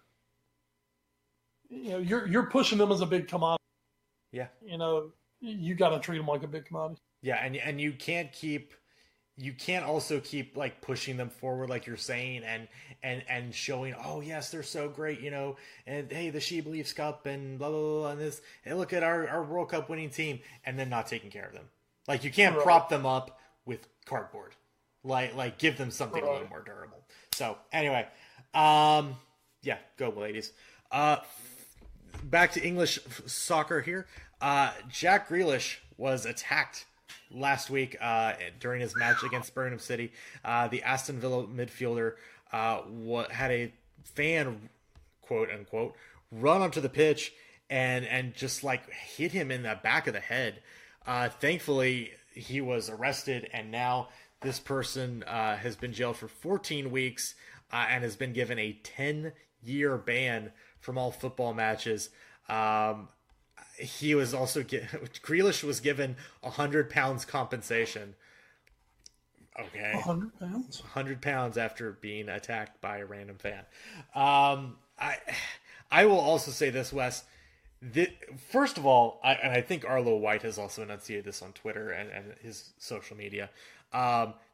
you're pushing them as a big commodity. Yeah. You got to treat them like a big commodity. Yeah, and you can't also keep like pushing them forward like you're saying and showing, oh yes, they're so great, and hey, the She Believes Cup and blah blah blah, and this, hey, look at our World Cup winning team, and then not taking care of them. Like, you can't prop them up with cardboard. Like give them something a little more durable. So anyway, yeah, go ladies. Back to English soccer here. Jack Grealish was attacked last week during his match against Birmingham City. The Aston Villa midfielder had a fan, quote unquote, run onto the pitch and just like hit him in the back of the head. Thankfully, he was arrested, and now this person has been jailed for 14 weeks and has been given a 10-year ban from all football matches. He was also Grealish was given 100 pounds compensation. Okay, 100 pounds. 100 pounds after being attacked by a random fan. I will also say this, Wes. First of all, I think Arlo White has also enunciated this on Twitter and his social media.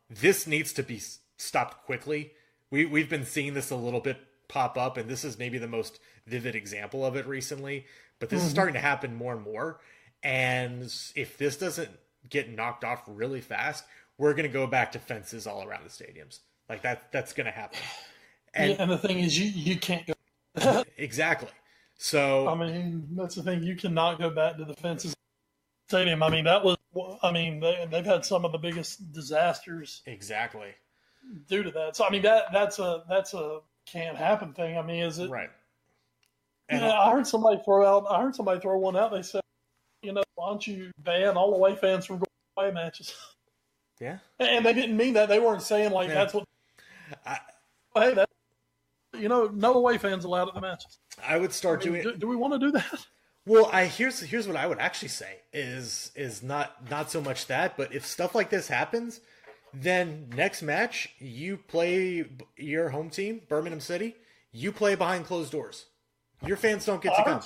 This needs to be stopped quickly. We've been seeing this a little bit pop up, and this is maybe the most vivid example of it recently. But this is starting to happen more and more. And if this doesn't get knocked off really fast, we're going to go back to fences all around the stadiums. Like that's going to happen. And the thing is, you can't go. Exactly. So I mean, that's the thing. You cannot go back to the fences stadium. I mean, they've had some of the biggest disasters exactly due to that. So I mean, that's a can't happen thing. I mean, is it right? And I heard somebody throw one out. They said, why don't you ban all away fans from going to away matches? Yeah. And they didn't mean that. They weren't saying that's what. Hey, no away fans allowed at the matches. I would start doing. Do we want to do that? Well, here's what I would actually say is not so much that, but if stuff like this happens, then next match you play your home team, Birmingham City. You play behind closed doors. Your fans don't get to come.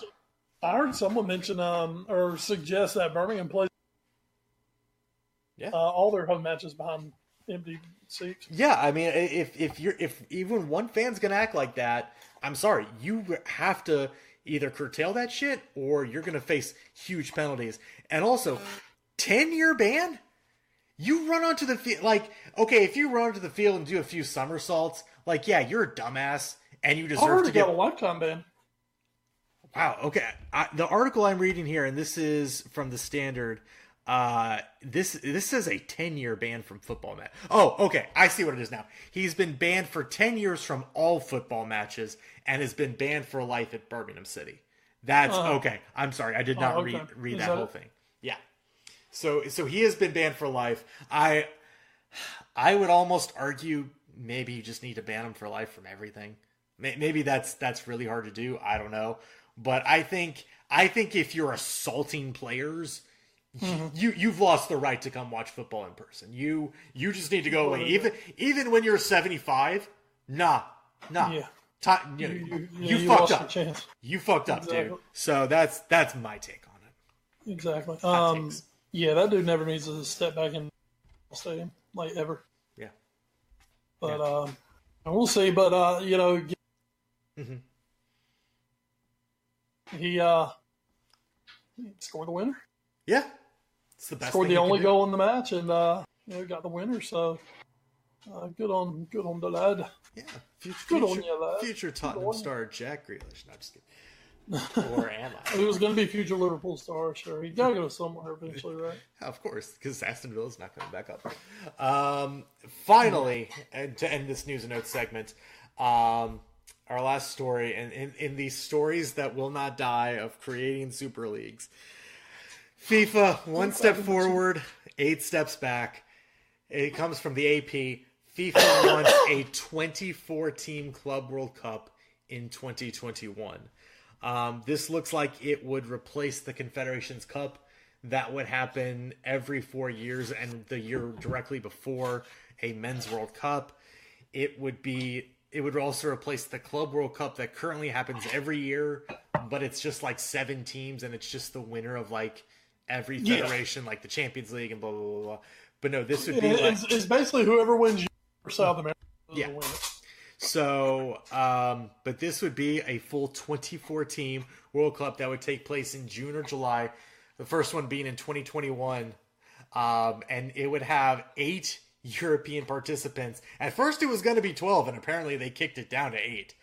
I heard someone mention or suggest that Birmingham plays all their home matches behind empty seats. Yeah, I mean, if even one fan's gonna act like that, I'm sorry, you have to either curtail that shit or you're gonna face huge penalties. And also, 10-year ban. You run onto the field if you run onto the field and do a few somersaults, you're a dumbass and you deserve to get a lifetime ban. Wow. Okay. The article I'm reading here, and this is from the Standard. This says a 10-year ban from football match. Oh, okay. I see what it is now. He's been banned for 10 years from all football matches and has been banned for life at Birmingham City. That's okay. I'm sorry. I did not read that whole thing. Yeah. So he has been banned for life. I would almost argue maybe you just need to ban him for life from everything. Maybe that's really hard to do. I don't know. But I think if you're assaulting players, you've lost the right to come watch football in person. You just need to go away. Even when you're 75, nah. Yeah. You fucked up. You fucked up, dude. So that's my take on it. Exactly. Yeah, that dude never needs to step back in the stadium, ever. Yeah. But we'll see. But he scored the winner. Yeah, it's the best. Scored the only goal in the match, and got the winner. So good on the lad. Yeah, good on you, lad. Future Tottenham star Jack Grealish. Not just kidding. Or am I? He was going to be future Liverpool star. Sure, he got to go somewhere eventually, right? Of course, because Aston Villa's not coming back up. Finally, and to end this news and notes segment. Our last story, and in these stories that will not die of creating super leagues, FIFA, 1 step forward, 8 steps back. It comes from the AP. FIFA wants a 24-team Club World Cup in 2021. This looks like it would replace the Confederations Cup. That would happen every 4 years, and the year directly before a Men's World Cup. It would also replace the Club World Cup that currently happens every year, but it's just 7 teams, and it's just the winner of every federation, the Champions League and blah, blah, blah, blah. But no, this would be it's basically whoever wins for South America. Yeah. So, but this would be a full 24-team World Cup that would take place in June or July. The first one being in 2021. And it would have 8 European participants. At first it was going to be 12, and apparently they kicked it down to 8,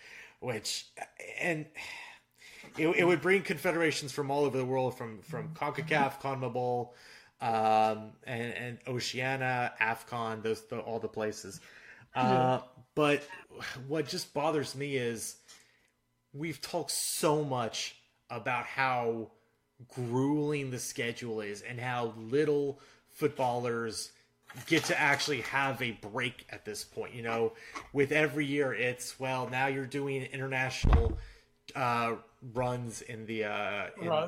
it would bring confederations from all over the world, from CONCACAF, CONMEBOL, and Oceania, AFCON, all the places. But what just bothers me is we've talked so much about how grueling the schedule is and how little footballers get to actually have a break at this point. You know, with every year it's, well, now you're doing international runs in the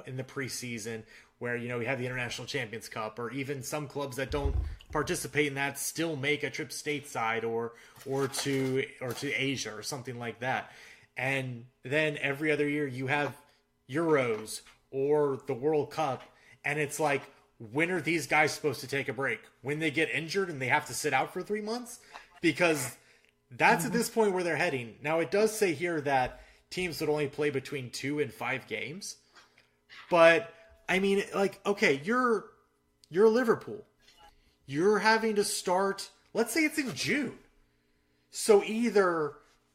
in the preseason, where, you know, we have the International Champions Cup, or even some clubs that don't participate in that still make a trip stateside or to Asia or something like that. And then every other year you have Euros or the World Cup, and it's like, when are these guys supposed to take a break? When they get injured and they have to sit out for 3 months? Because that's at this point where they're heading. Now, it does say here that teams would only play between 2 and 5 games. But, I mean, like, okay, you're Liverpool. You're having to start, let's say it's in June. So either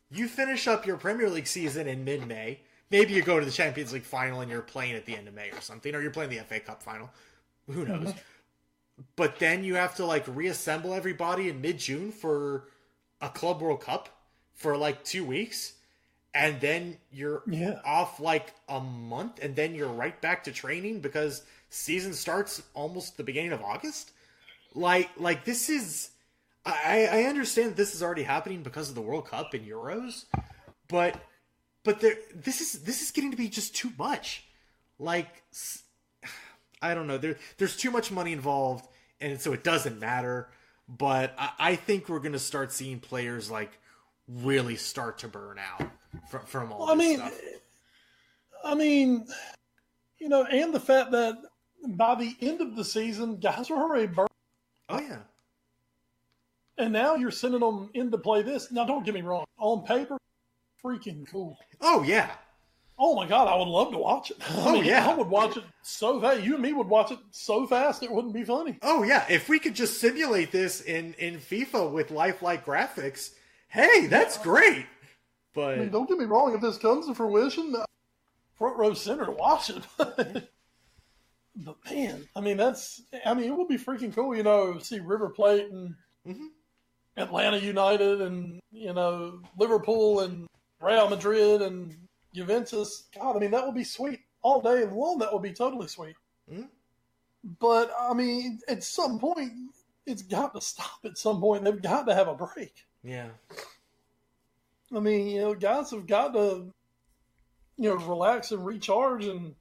you finish up your Premier League season in mid-May, maybe you go to the Champions League final and you're playing at the end of May or something, or you're playing the FA Cup final. Who knows? But then you have to, like, reassemble everybody in mid-June for a Club World Cup for, like, 2 weeks. And then you're off, like, a month. And then you're right back to training because season starts almost the beginning of August. Like this is... I understand this is already happening because of the World Cup and Euros. But this is getting to be just too much. Like... I don't know. There's too much money involved, and so it doesn't matter. But I think we're going to start seeing players, like, really start to burn out from all this stuff. I mean, you know, and the fact that by the end of the season, guys are already burned. Oh, yeah. And now you're sending them in to play this. Now, don't get me wrong. On paper, freaking cool. Oh, yeah. Oh my God, I would love to watch it. I would watch it so fast. You and me would watch it so fast it wouldn't be funny. Oh yeah, if we could just simulate this in FIFA with lifelike graphics, hey, that's great. But I mean, don't get me wrong, if this comes to fruition, front row center to watch it. But man, I mean, it would be freaking cool, you know, see River Plate and Atlanta United and, you know, Liverpool and Real Madrid and Juventus. God, I mean, that would be sweet. All day long, that would be totally sweet. But, I mean, at some point, it's got to stop at some point. They've got to have a break. Yeah. I mean, you know, guys have got to, you know, relax and recharge. And,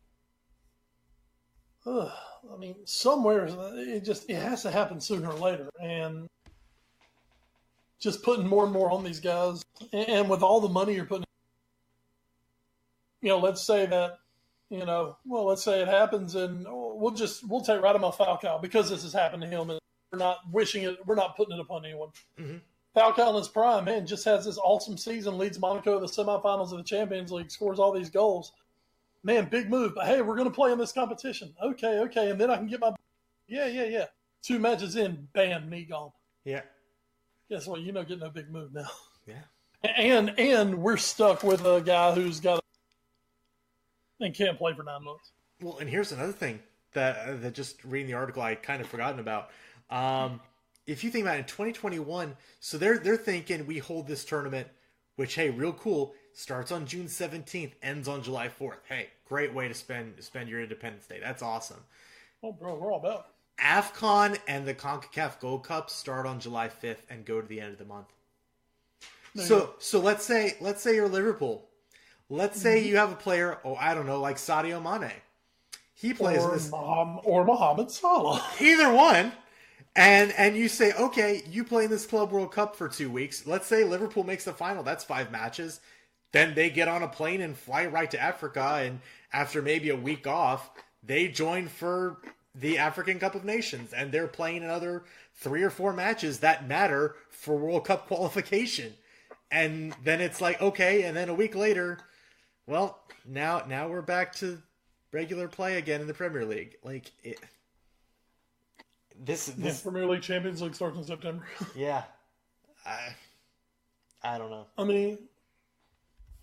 I mean, somewhere, it has to happen sooner or later. And just putting more and more on these guys. And with all the money you're putting, you know, let's say that, you know, well, let's say it happens and we'll take Radamel Falcao because this has happened to him and we're not wishing it, we're not putting it upon anyone. Falcao in his prime, man, just has this awesome season, leads Monaco to the semifinals of the Champions League, scores all these goals. Man, big move, but hey, we're going to play in this competition. Okay, and then I can get my, yeah. 2 matches in, bam, knee gone. Yeah. Guess what? You know, get no big move now. Yeah. And we're stuck with a guy who's got and can't play for 9 months. Well, and here's another thing that just reading the article I kind of forgotten about. If you think about it, in 2021, so they're thinking we hold this tournament, which, hey, real cool, starts on June 17th, ends on July 4th. Hey, great way to spend your Independence Day. That's awesome. Oh, bro, we're all about it. AFCON and the CONCACAF Gold Cup start on July 5th and go to the end of the month. So let's say you're Liverpool. Let's say you have a player, I don't know, like Sadio Mane. He plays or Mohamed Salah. Either one. And you say, okay, you play in this Club World Cup for 2 weeks. Let's say Liverpool makes the final. That's 5 matches. Then they get on a plane and fly right to Africa. And after maybe a week off, they join for the African Cup of Nations. And they're playing another 3 or 4 matches that matter for World Cup qualification. And then it's like, okay, and then a week later, well, now we're back to regular play again in the Premier League. Like, this Premier League Champions League starts in September. Yeah. I don't know. I mean,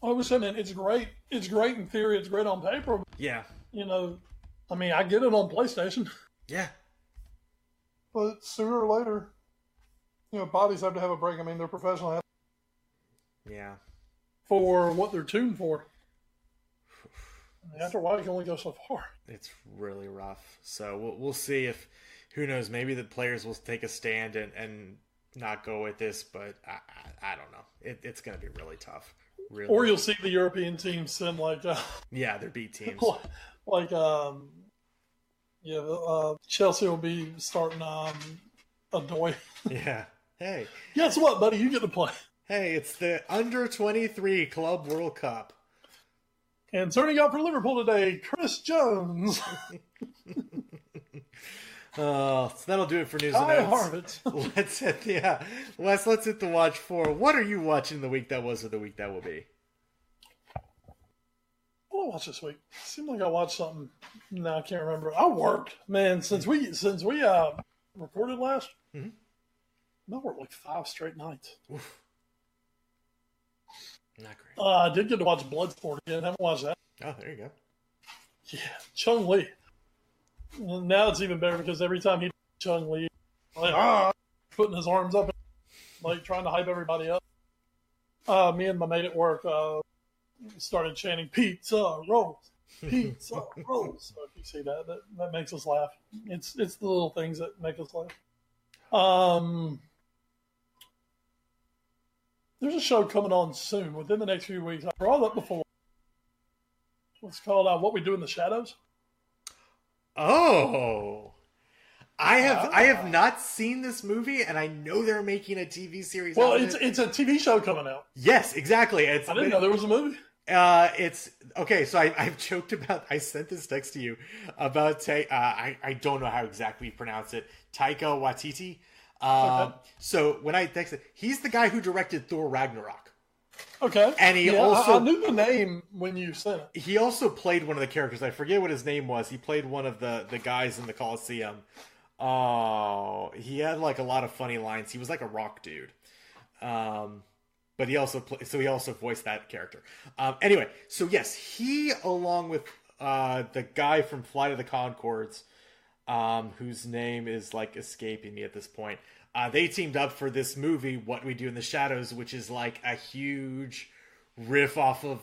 I was saying, it's great. It's great in theory. It's great on paper. Yeah. You know, I mean, I get it on PlayStation. Yeah. But sooner or later, bodies have to have a break. I mean, they're professional athletes Yeah. for what they're tuned for. After a while, you can only go so far. It's really rough. So we'll see if, who knows, maybe the players will take a stand and not go with this, but I don't know. It's going to be really tough. Really. Or you'll see the European teams send yeah, they're B teams. Chelsea will be starting Adoy. Yeah. Hey. Guess what, buddy? You get to play. Hey, it's the Under-23 Club World Cup. And turning out for Liverpool today, Chris Jones. So that'll do it for news Kai and Harvitz. notes. Let's hit the watch for. What are you watching the week that was or the week that will be? What did I watch this week? Seemed like I watched something. No, I can't remember. I worked, man, since we recorded last. Mm-hmm. I worked like 5 straight nights. Oof. Not great. I did get to watch Bloodsport again. Haven't watched that. Oh, there you go. Yeah, Chung Lee. Well, now it's even better because every time he Chung Lee, putting his arms up, like trying to hype everybody up. Me and my mate at work started chanting "Pizza rolls, pizza rolls." So if you see that makes us laugh. It's the little things that make us laugh. There's a show coming on soon, within the next few weeks. I brought it up before. It's called What We Do in the Shadows. Oh, I have not seen this movie, and I know they're making a TV series. Well, it's a TV show coming out. Yes, exactly. I didn't know there was a movie. It's okay. So I've joked about. I sent this text to you about. I don't know how exactly you pronounce it. Taika Waititi. Okay. So when I texted, he's the guy who directed Thor Ragnarok. Okay. And he also I knew the name when you sent it. He also played one of the characters. I forget what his name was. He played one of the guys in the Coliseum. Oh, he had like a lot of funny lines. He was like a rock dude. But he also voiced that character. Anyway, so yes, he along with the guy from Flight of the Conchords, whose name is like escaping me at this point. They teamed up for this movie, What We Do in the Shadows, which is like a huge riff off of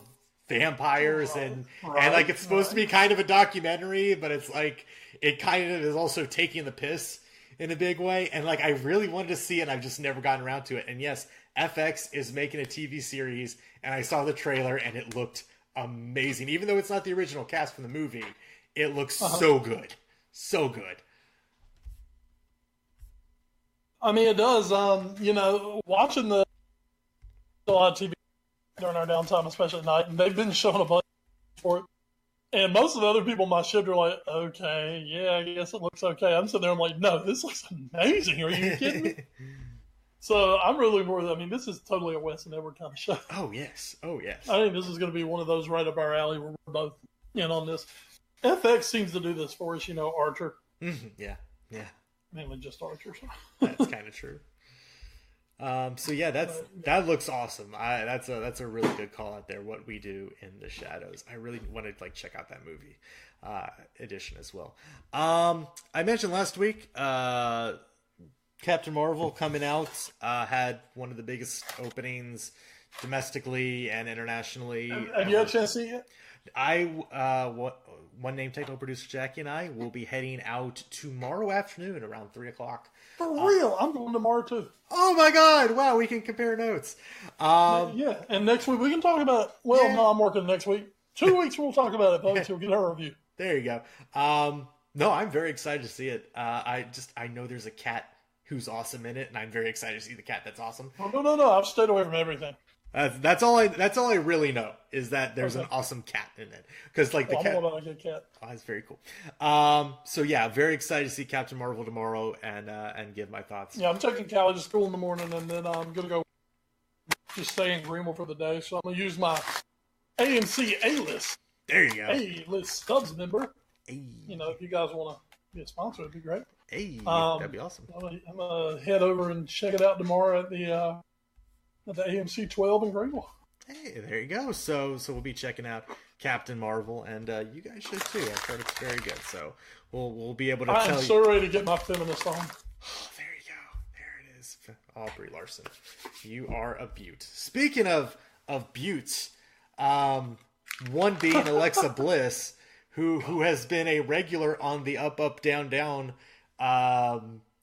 vampires and like it's supposed to be kind of a documentary, but it's like it kind of is also taking the piss in a big way. And like I really wanted to see it, and I've just never gotten around to it. And yes, FX is making a TV series, and I saw the trailer and it looked amazing. Even though it's not the original cast from the movie, it looks so good. So good. I mean, it does. Watching a lot of TV during our downtime, especially at night, and they've been showing a bunch for it. And most of the other people in my shift are like, okay, yeah, I guess it looks okay. I'm sitting there, I'm like, no, this looks amazing. Are you kidding me? So I'm really looking forward to it. I mean, this is totally a Wes and Edward kind of show. Oh, yes. Oh, yes. I think this is going to be one of those right up our alley where we're both in on this. FX seems to do this for us, Archer. Mm-hmm. Yeah. Mainly just Archer. So. That's kind of true. So yeah, that looks awesome. That's a really good call out there. What We Do in the Shadows. I really wanted to check out that movie edition as well. I mentioned last week Captain Marvel coming out had one of the biggest openings domestically and internationally. Have you had a chance to see it? One Name Techno producer Jackie and I will be heading out tomorrow afternoon around 3:00. For real, I'm going tomorrow too. Oh my God! Wow, we can compare notes. Yeah, and next week we can talk about it. Well, no, I'm working next week. 2 weeks we'll talk about it, folks. We'll get our review. There you go. No, I'm very excited to see it. I know there's a cat who's awesome in it, and I'm very excited to see the cat that's awesome. Oh, no, I've stayed away from everything. That's all I really know is that there's an awesome cat in it, because the cat. I'm about a good cat. Oh, that's very cool. So yeah, very excited to see Captain Marvel tomorrow and give my thoughts. Yeah, I'm taking Callie to school in the morning, and then I'm gonna go just stay in Greenville for the day. So I'm gonna use my AMC A-list. There you go. A-list Stubbs member. Hey. If you guys want to be a sponsor, it'd be great. Hey, that'd be awesome. I'm gonna head over and check it out tomorrow at the AMC 12 in Greenville. Hey, there you go. So we'll be checking out Captain Marvel, and you guys should too. I've heard it's very good. So we'll be able to tell you. I'm so ready to get my feminist on. Oh, there you go. There it is. Aubrey Larson. You are a beaut. Speaking of beauts, one being Alexa Bliss, who has been a regular on the up, down, down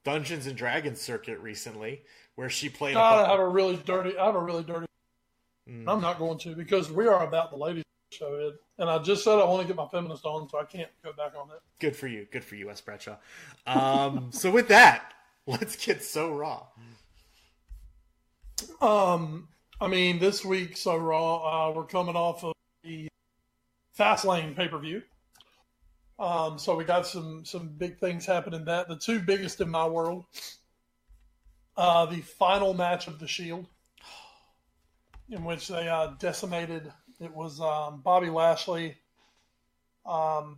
Dungeons and Dragons circuit recently, where she played. I have a really dirty. I'm not going to, because we are about the ladies show, Ed. And I just said I want to get my feminist on, so I can't go back on that. Good for you, Wes Bradshaw. So with that, let's get So Raw. I mean, this week, So Raw, we're coming off of the Fastlane pay-per-view. So we got some big things happening. The two biggest in my world. The final match of the Shield, in which they decimated. It was Bobby Lashley, Drew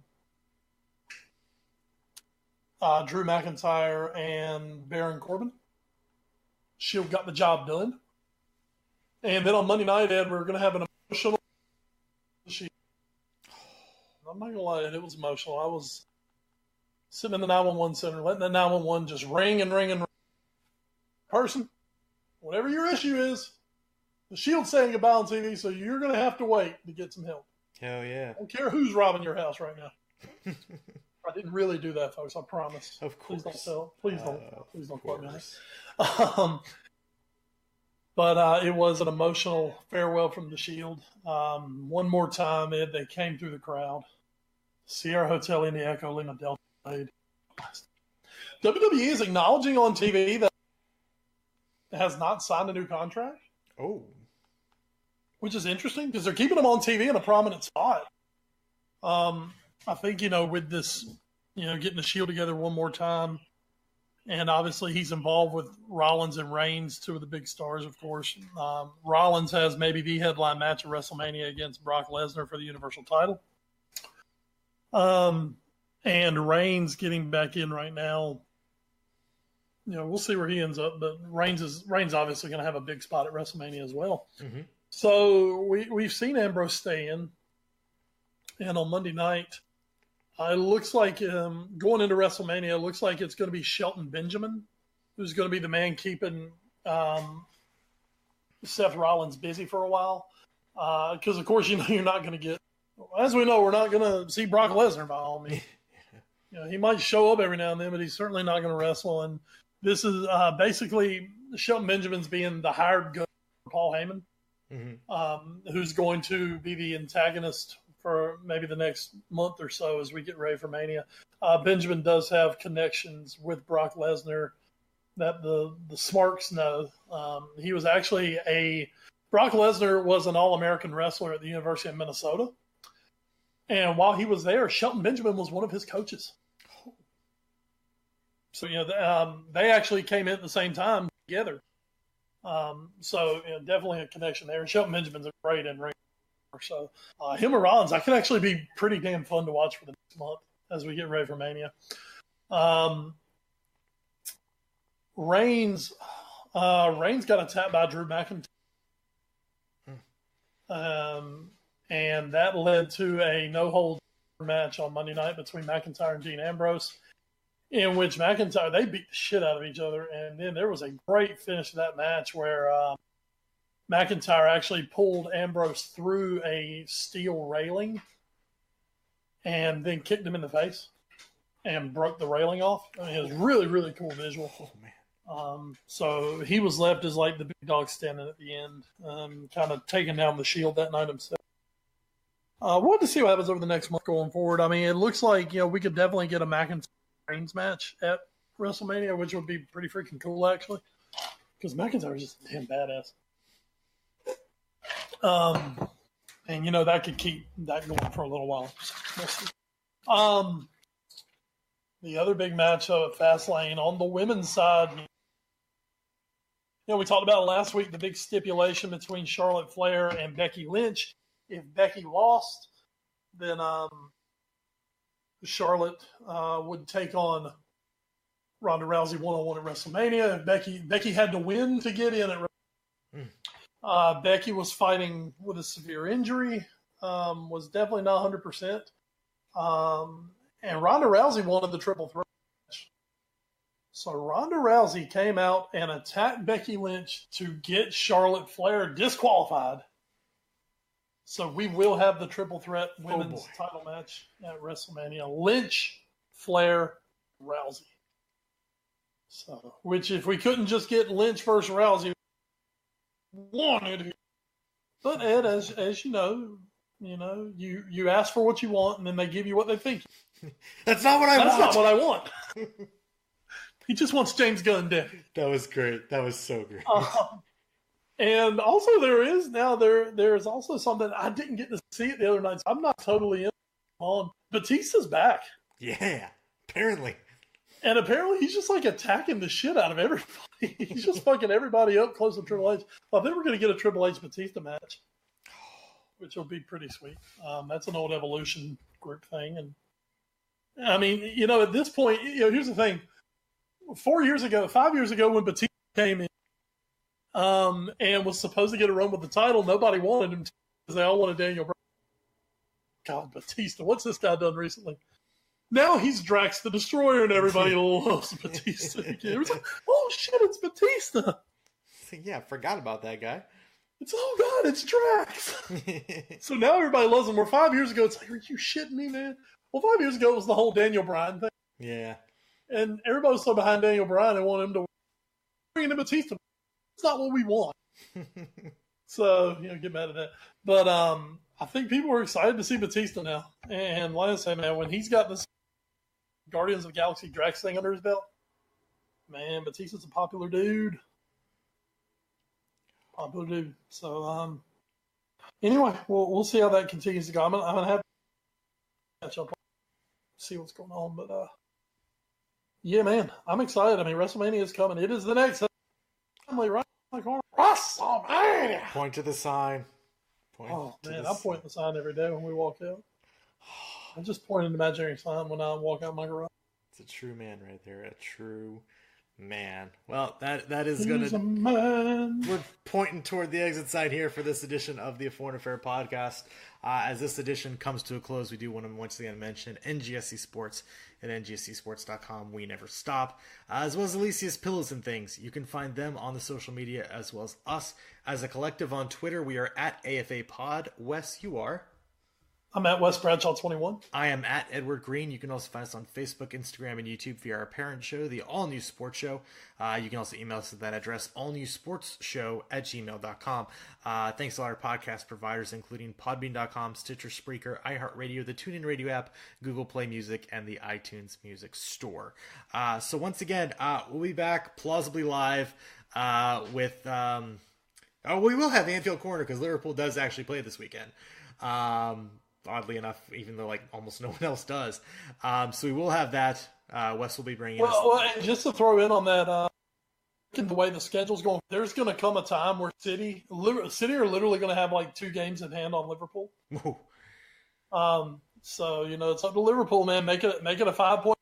McIntyre, and Baron Corbin. Shield got the job done. And then on Monday night, Ed, we're going to have an emotional Shield. I'm not going to lie, Ed, it was emotional. I was sitting in the 911 center, letting the 911 just ring and ring and ring. Person, whatever your issue is, the Shield's saying goodbye on TV, so you're going to have to wait to get some help. Hell yeah. I don't care who's robbing your house right now. I didn't really do that, folks. I promise. Of course. Please don't tell. Please don't quote me on it. But it was an emotional farewell from the Shield. One more time, Ed, they came through the crowd. Sierra Hotel in the Echo Lima Delta played. WWE is acknowledging on TV that it has not signed a new contract. Oh. Which is interesting, because they're keeping him on TV in a prominent spot. I think, with this, getting the Shield together one more time, and obviously he's involved with Rollins and Reigns, two of the big stars, of course. Rollins has maybe the headline match at WrestleMania against Brock Lesnar for the Universal title. And Reigns getting back in right now. We'll see where he ends up, but Reigns obviously going to have a big spot at WrestleMania as well. Mm-hmm. So we've seen Ambrose stay in, and on Monday night, it looks like going into WrestleMania, it looks like it's going to be Shelton Benjamin, who's going to be the man keeping Seth Rollins busy for a while. Because, of course, you're not going to get, as we know, we're not going to see Brock Lesnar by all means. He might show up every now and then, but he's certainly not going to wrestle. And this is basically Shelton Benjamin's being the hired gun for Paul Heyman, who's going to be the antagonist for maybe the next month or so as we get ready for Mania. Benjamin does have connections with Brock Lesnar that the Smarks know. He was actually Brock Lesnar was an All-American wrestler at the University of Minnesota. And while he was there, Shelton Benjamin was one of his coaches. So, they actually came in at the same time together. So, definitely a connection there. Shelton Benjamin's a great in-ring. So, him and Rollins, that could actually be pretty damn fun to watch for the next month as we get ready for Mania. Reigns got attacked by Drew McIntyre. And that led to a no-hold match on Monday night between McIntyre and Dean Ambrose, in which McIntyre, they beat the shit out of each other. And then there was a great finish to that match where McIntyre actually pulled Ambrose through a steel railing and then kicked him in the face and broke the railing off. I mean, it was really, really cool visual. Oh, man. So he was left as like the big dog standing at the end, kind of taking down the Shield that night himself. We'll have to see what happens over the next month going forward. I mean, it looks like, we could definitely get a McIntyre-Reigns match at WrestleMania, which would be pretty freaking cool, actually, because McIntyre is just a damn badass. And, that could keep that going for a little while. The other big match at Fastlane on the women's side, we talked about last week, the big stipulation between Charlotte Flair and Becky Lynch. If Becky lost, then Charlotte would take on Ronda Rousey one-on-one at WrestleMania. If Becky had to win to get in at Becky was fighting with a severe injury, was definitely not 100%. And Ronda Rousey wanted the triple threat match. So Ronda Rousey came out and attacked Becky Lynch to get Charlotte Flair disqualified. So we will have the triple threat women's title match at WrestleMania. Lynch, Flair, Rousey. So, which if we couldn't just get Lynch versus Rousey, wanted. But Ed, as you know, you ask for what you want, and then they give you what they think. That's not what I want. That's not what I want. He just wants James Gunn dead. That was great. That was so great. And also there's also something I didn't get to see it the other night. So I'm not totally in on Batista's back. Yeah, apparently. And apparently he's just like attacking the shit out of everybody. He's just fucking everybody up close to Triple H. I think we're going to get a Triple H Batista match, which will be pretty sweet. That's an old Evolution group thing. And I mean, at this point, here's the thing. 5 years ago when Batista came in, and was supposed to get a run with the title, nobody wanted him because they all wanted Daniel Bryan. God, Batista, what's this guy done recently? Now he's Drax the Destroyer, and everybody loves Batista again. It was like, oh shit, it's Batista. Yeah, I forgot about that guy. Oh God, it's Drax. So now everybody loves him. Where 5 years ago, it's like, are you shitting me, man? Well, 5 years ago, it was the whole Daniel Bryan thing. Yeah. And everybody was so behind Daniel Bryan and wanted him to bring in Batista. It's not what we want. So, get mad at that. But I think people are excited to see Batista now. And like I say, man, when he's got this Guardians of the Galaxy Drax thing under his belt, man, Batista's a popular dude. So, anyway, we'll see how that continues to go. I'm gonna have to catch up, see what's going on. But yeah, man, I'm excited. I mean, WrestleMania is coming. It is the next family, right? WrestleMania. Point to the sign. I'm pointing the sign every day when we walk out. I'm just pointing the imaginary sign when I walk out my garage. It's a true man right there. A true man. Well, that is He's a man. We're pointing toward the exit sign here for this edition of the Foreign Affair podcast. As this edition comes to a close, we do want to once again mention NGSC Sports at ngscsports.com. We never stop. As well as Alicia's Pillows and Things. You can find them on the social media as well as us as a collective on Twitter. We are at AFA Pod. Wes, you are? I'm at Wes Bradshaw 21. I am at Edward Green. You can also find us on Facebook, Instagram, and YouTube via our parent show, the All New Sports Show. You can also email us at that address, allnewsportsshow@gmail.com. Thanks to all our podcast providers, including Podbean.com, Stitcher, Spreaker, iHeartRadio, the TuneIn Radio app, Google Play Music, and the iTunes Music Store. So once again, we'll be back plausibly live with... we will have Anfield Corner because Liverpool does actually play this weekend. Oddly enough, even though almost no one else does. So we will have that. Wes will be bringing us. Well, and just to throw in on that, the way the schedule's going, there's going to come a time where City are literally going to have 2 games in hand on Liverpool. Ooh. So it's up to Liverpool, man. Make it a 5-point.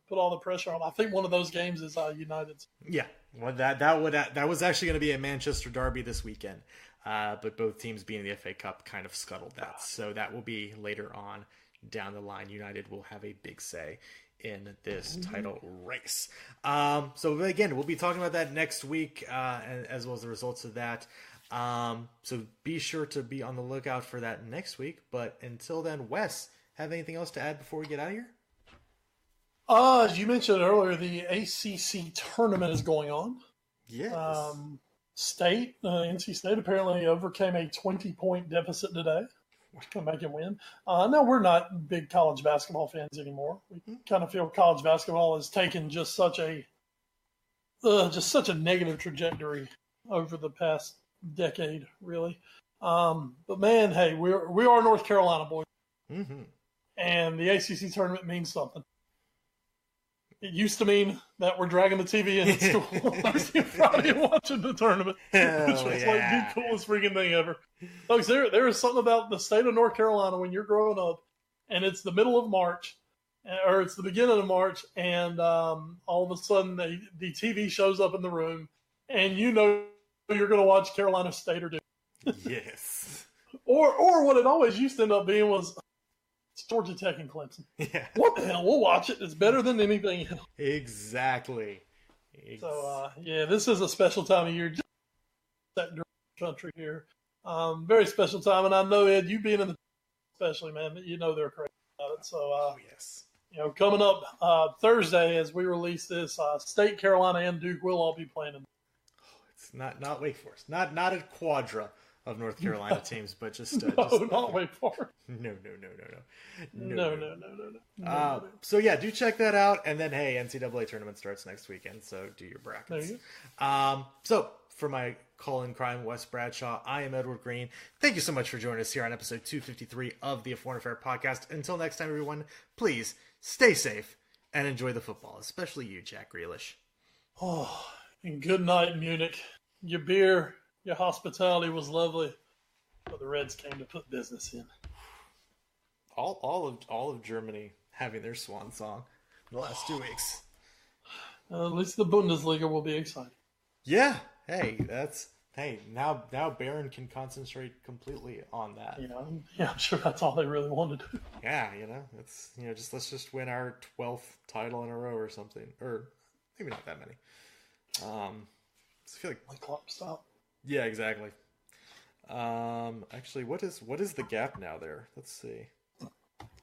Put all the pressure on. I think one of those games is United. Yeah, well, that was actually going to be a Manchester derby this weekend. But both teams being in the FA Cup kind of scuttled that. So that will be later on down the line. United will have a big say in this title race. So again, we'll be talking about that next week, as well as the results of that. So be sure to be on the lookout for that next week. But until then, Wes, have anything else to add before we get out of here? As you mentioned earlier, the ACC tournament is going on. Yes. NC State apparently overcame a 20-point deficit today. We're going to make it win. No, we're not big college basketball fans anymore. We kind of feel college basketball has taken just such a negative trajectory over the past decade, really. But man, hey, we are North Carolina boys, and the ACC tournament means something. It used to mean that we're dragging the TV in at school Thursday and Friday and watching the tournament, which was the coolest freaking thing ever. Folks, there is something about the state of North Carolina when you're growing up, and it's the middle of March, or it's the beginning of March, and all of a sudden the TV shows up in the room, and you're going to watch Carolina State or Duke. Yes. Or what it always used to end up being was It's Georgia Tech and Clemson. Yeah. What the hell? We'll watch it. It's better than anything else. Exactly. So, this is a special time of year. Just that country here. Very special time. And I know, Ed, you being in the especially, man, you know they're crazy about it. So, yes. Coming up Thursday as we release this, State, Carolina, and Duke will all be playing. It's not Wake Forest. Not a quadra of North Carolina teams, but just not Wake Forest. No. No. So yeah, do check that out, and then hey, NCAA tournament starts next weekend, so do your brackets. There you go. So for my call-in crime, Wes Bradshaw, I am Edward Green. Thank you so much for joining us here on episode 253 of the A Foreign Affair podcast. Until next time, everyone, please stay safe and enjoy the football, especially you, Jack Grealish. Oh, and good night, Munich. Your beer, your hospitality was lovely, but the Reds came to put business in. All of Germany having their swan song in the last 2 weeks. At least the Bundesliga will be exciting. Yeah. Hey, now Barron can concentrate completely on that. I'm sure that's all they really want to do. Yeah, it's let's just win our 12th title in a row or something, or maybe not that many. I feel like Klopp stop. Yeah, exactly. Actually, what is the gap now there? Let's see.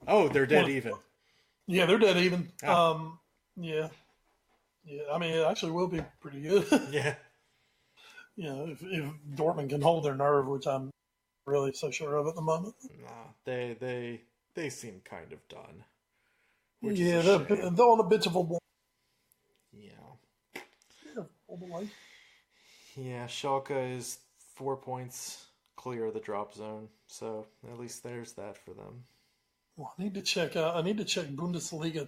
Oh, they're dead even. Yeah, they're dead even. Ah. Yeah. I mean, it actually will be pretty good. Yeah. If Dortmund can hold their nerve, which I'm really so sure of at the moment. Nah, they seem kind of done. Yeah, they're on a bit of a wall. Yeah. Yeah, Schalke is 4 points clear of the drop zone, so at least there's that for them. Well, I need to check Bundesliga.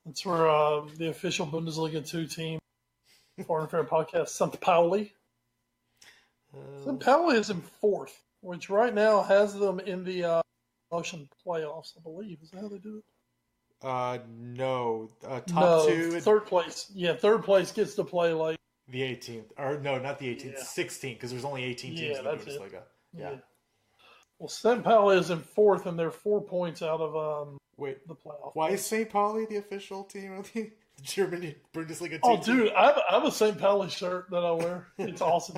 That's where the official Bundesliga 2 team, Foreign Affair podcast, St. Pauli. St. Pauli is in 4th, which right now has them in the promotion playoffs, I believe. Is that how they do it? No. Top 2. Third place. Yeah, third place gets to play like the 18th. Or no, not the 18th. Yeah. 16th, because there's only 18 teams in the Bundesliga. Yeah. Well, St. Pauli is in 4th, and they're 4 points out of the playoff. Why is St. Pauli the official team of the German Bundesliga team? Oh, dude, I have a St. Pauli shirt that I wear. It's awesome.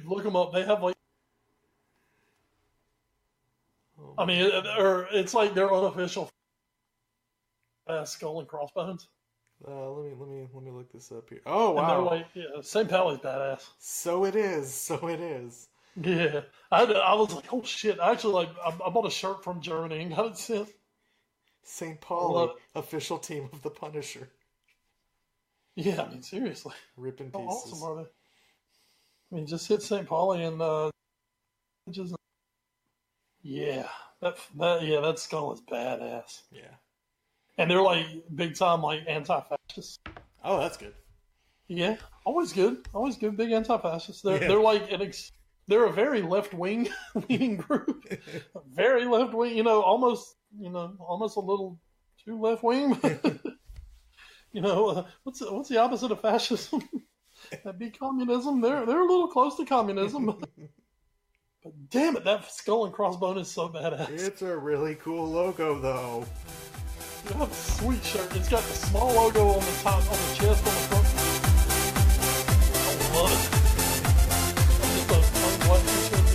Look them up. They have like, it's like their unofficial skull and crossbones. Let me look this up here. Oh wow! And they're like, St. Pauli's badass. So it is. Yeah, I was like, oh shit! Actually, I bought a shirt from Germany and got it sent. St. Pauli, official team of the Punisher. Yeah, I mean seriously. Rip in How pieces. awesome are they? I mean, just hit St. Pauli and just that skull is badass. Yeah. And they're like big time like anti-fascists. Oh, that's good. Yeah, always good, big anti-fascists. They're like they're a very left-wing leaning group, very left-wing. Almost a little too left-wing. What's the opposite of fascism? That'd be communism. They're a little close to communism. But damn it, that skull and crossbone is so badass. It's a really cool logo, though. You have a sweet shirt. It's got the small logo on the top, on the chest, on the front. I love it. Just a fun black t-shirt.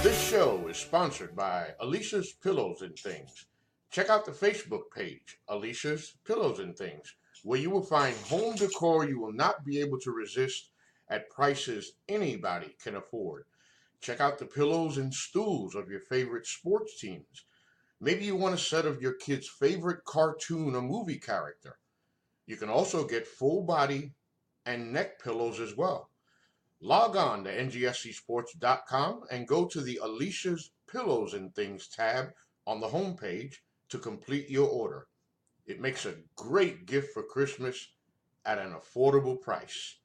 This show is sponsored by Alicia's Pillows and Things. Check out the Facebook page, Alicia's Pillows and Things, where you will find home decor you will not be able to resist at prices anybody can afford. Check out the pillows and stools of your favorite sports teams. Maybe you want a set of your kid's favorite cartoon or movie character. You can also get full body and neck pillows as well. Log on to ngscsports.com and go to the Alicia's Pillows and Things tab on the homepage to complete your order. It makes a great gift for Christmas at an affordable price.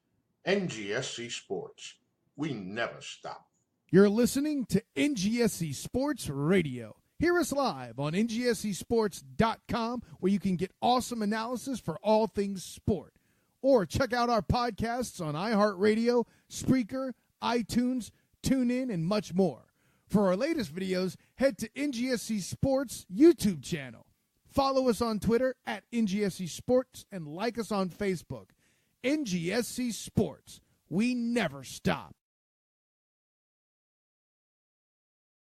NGSC Sports. We never stop. You're listening to NGSC Sports Radio. Hear us live on NGSCsports.com, where you can get awesome analysis for all things sport. Or check out our podcasts on iHeartRadio, Spreaker, iTunes, TuneIn, and much more. For our latest videos, head to NGSC Sports YouTube channel. Follow us on Twitter at NGSC Sports and like us on Facebook. NGSC Sports. We never stop.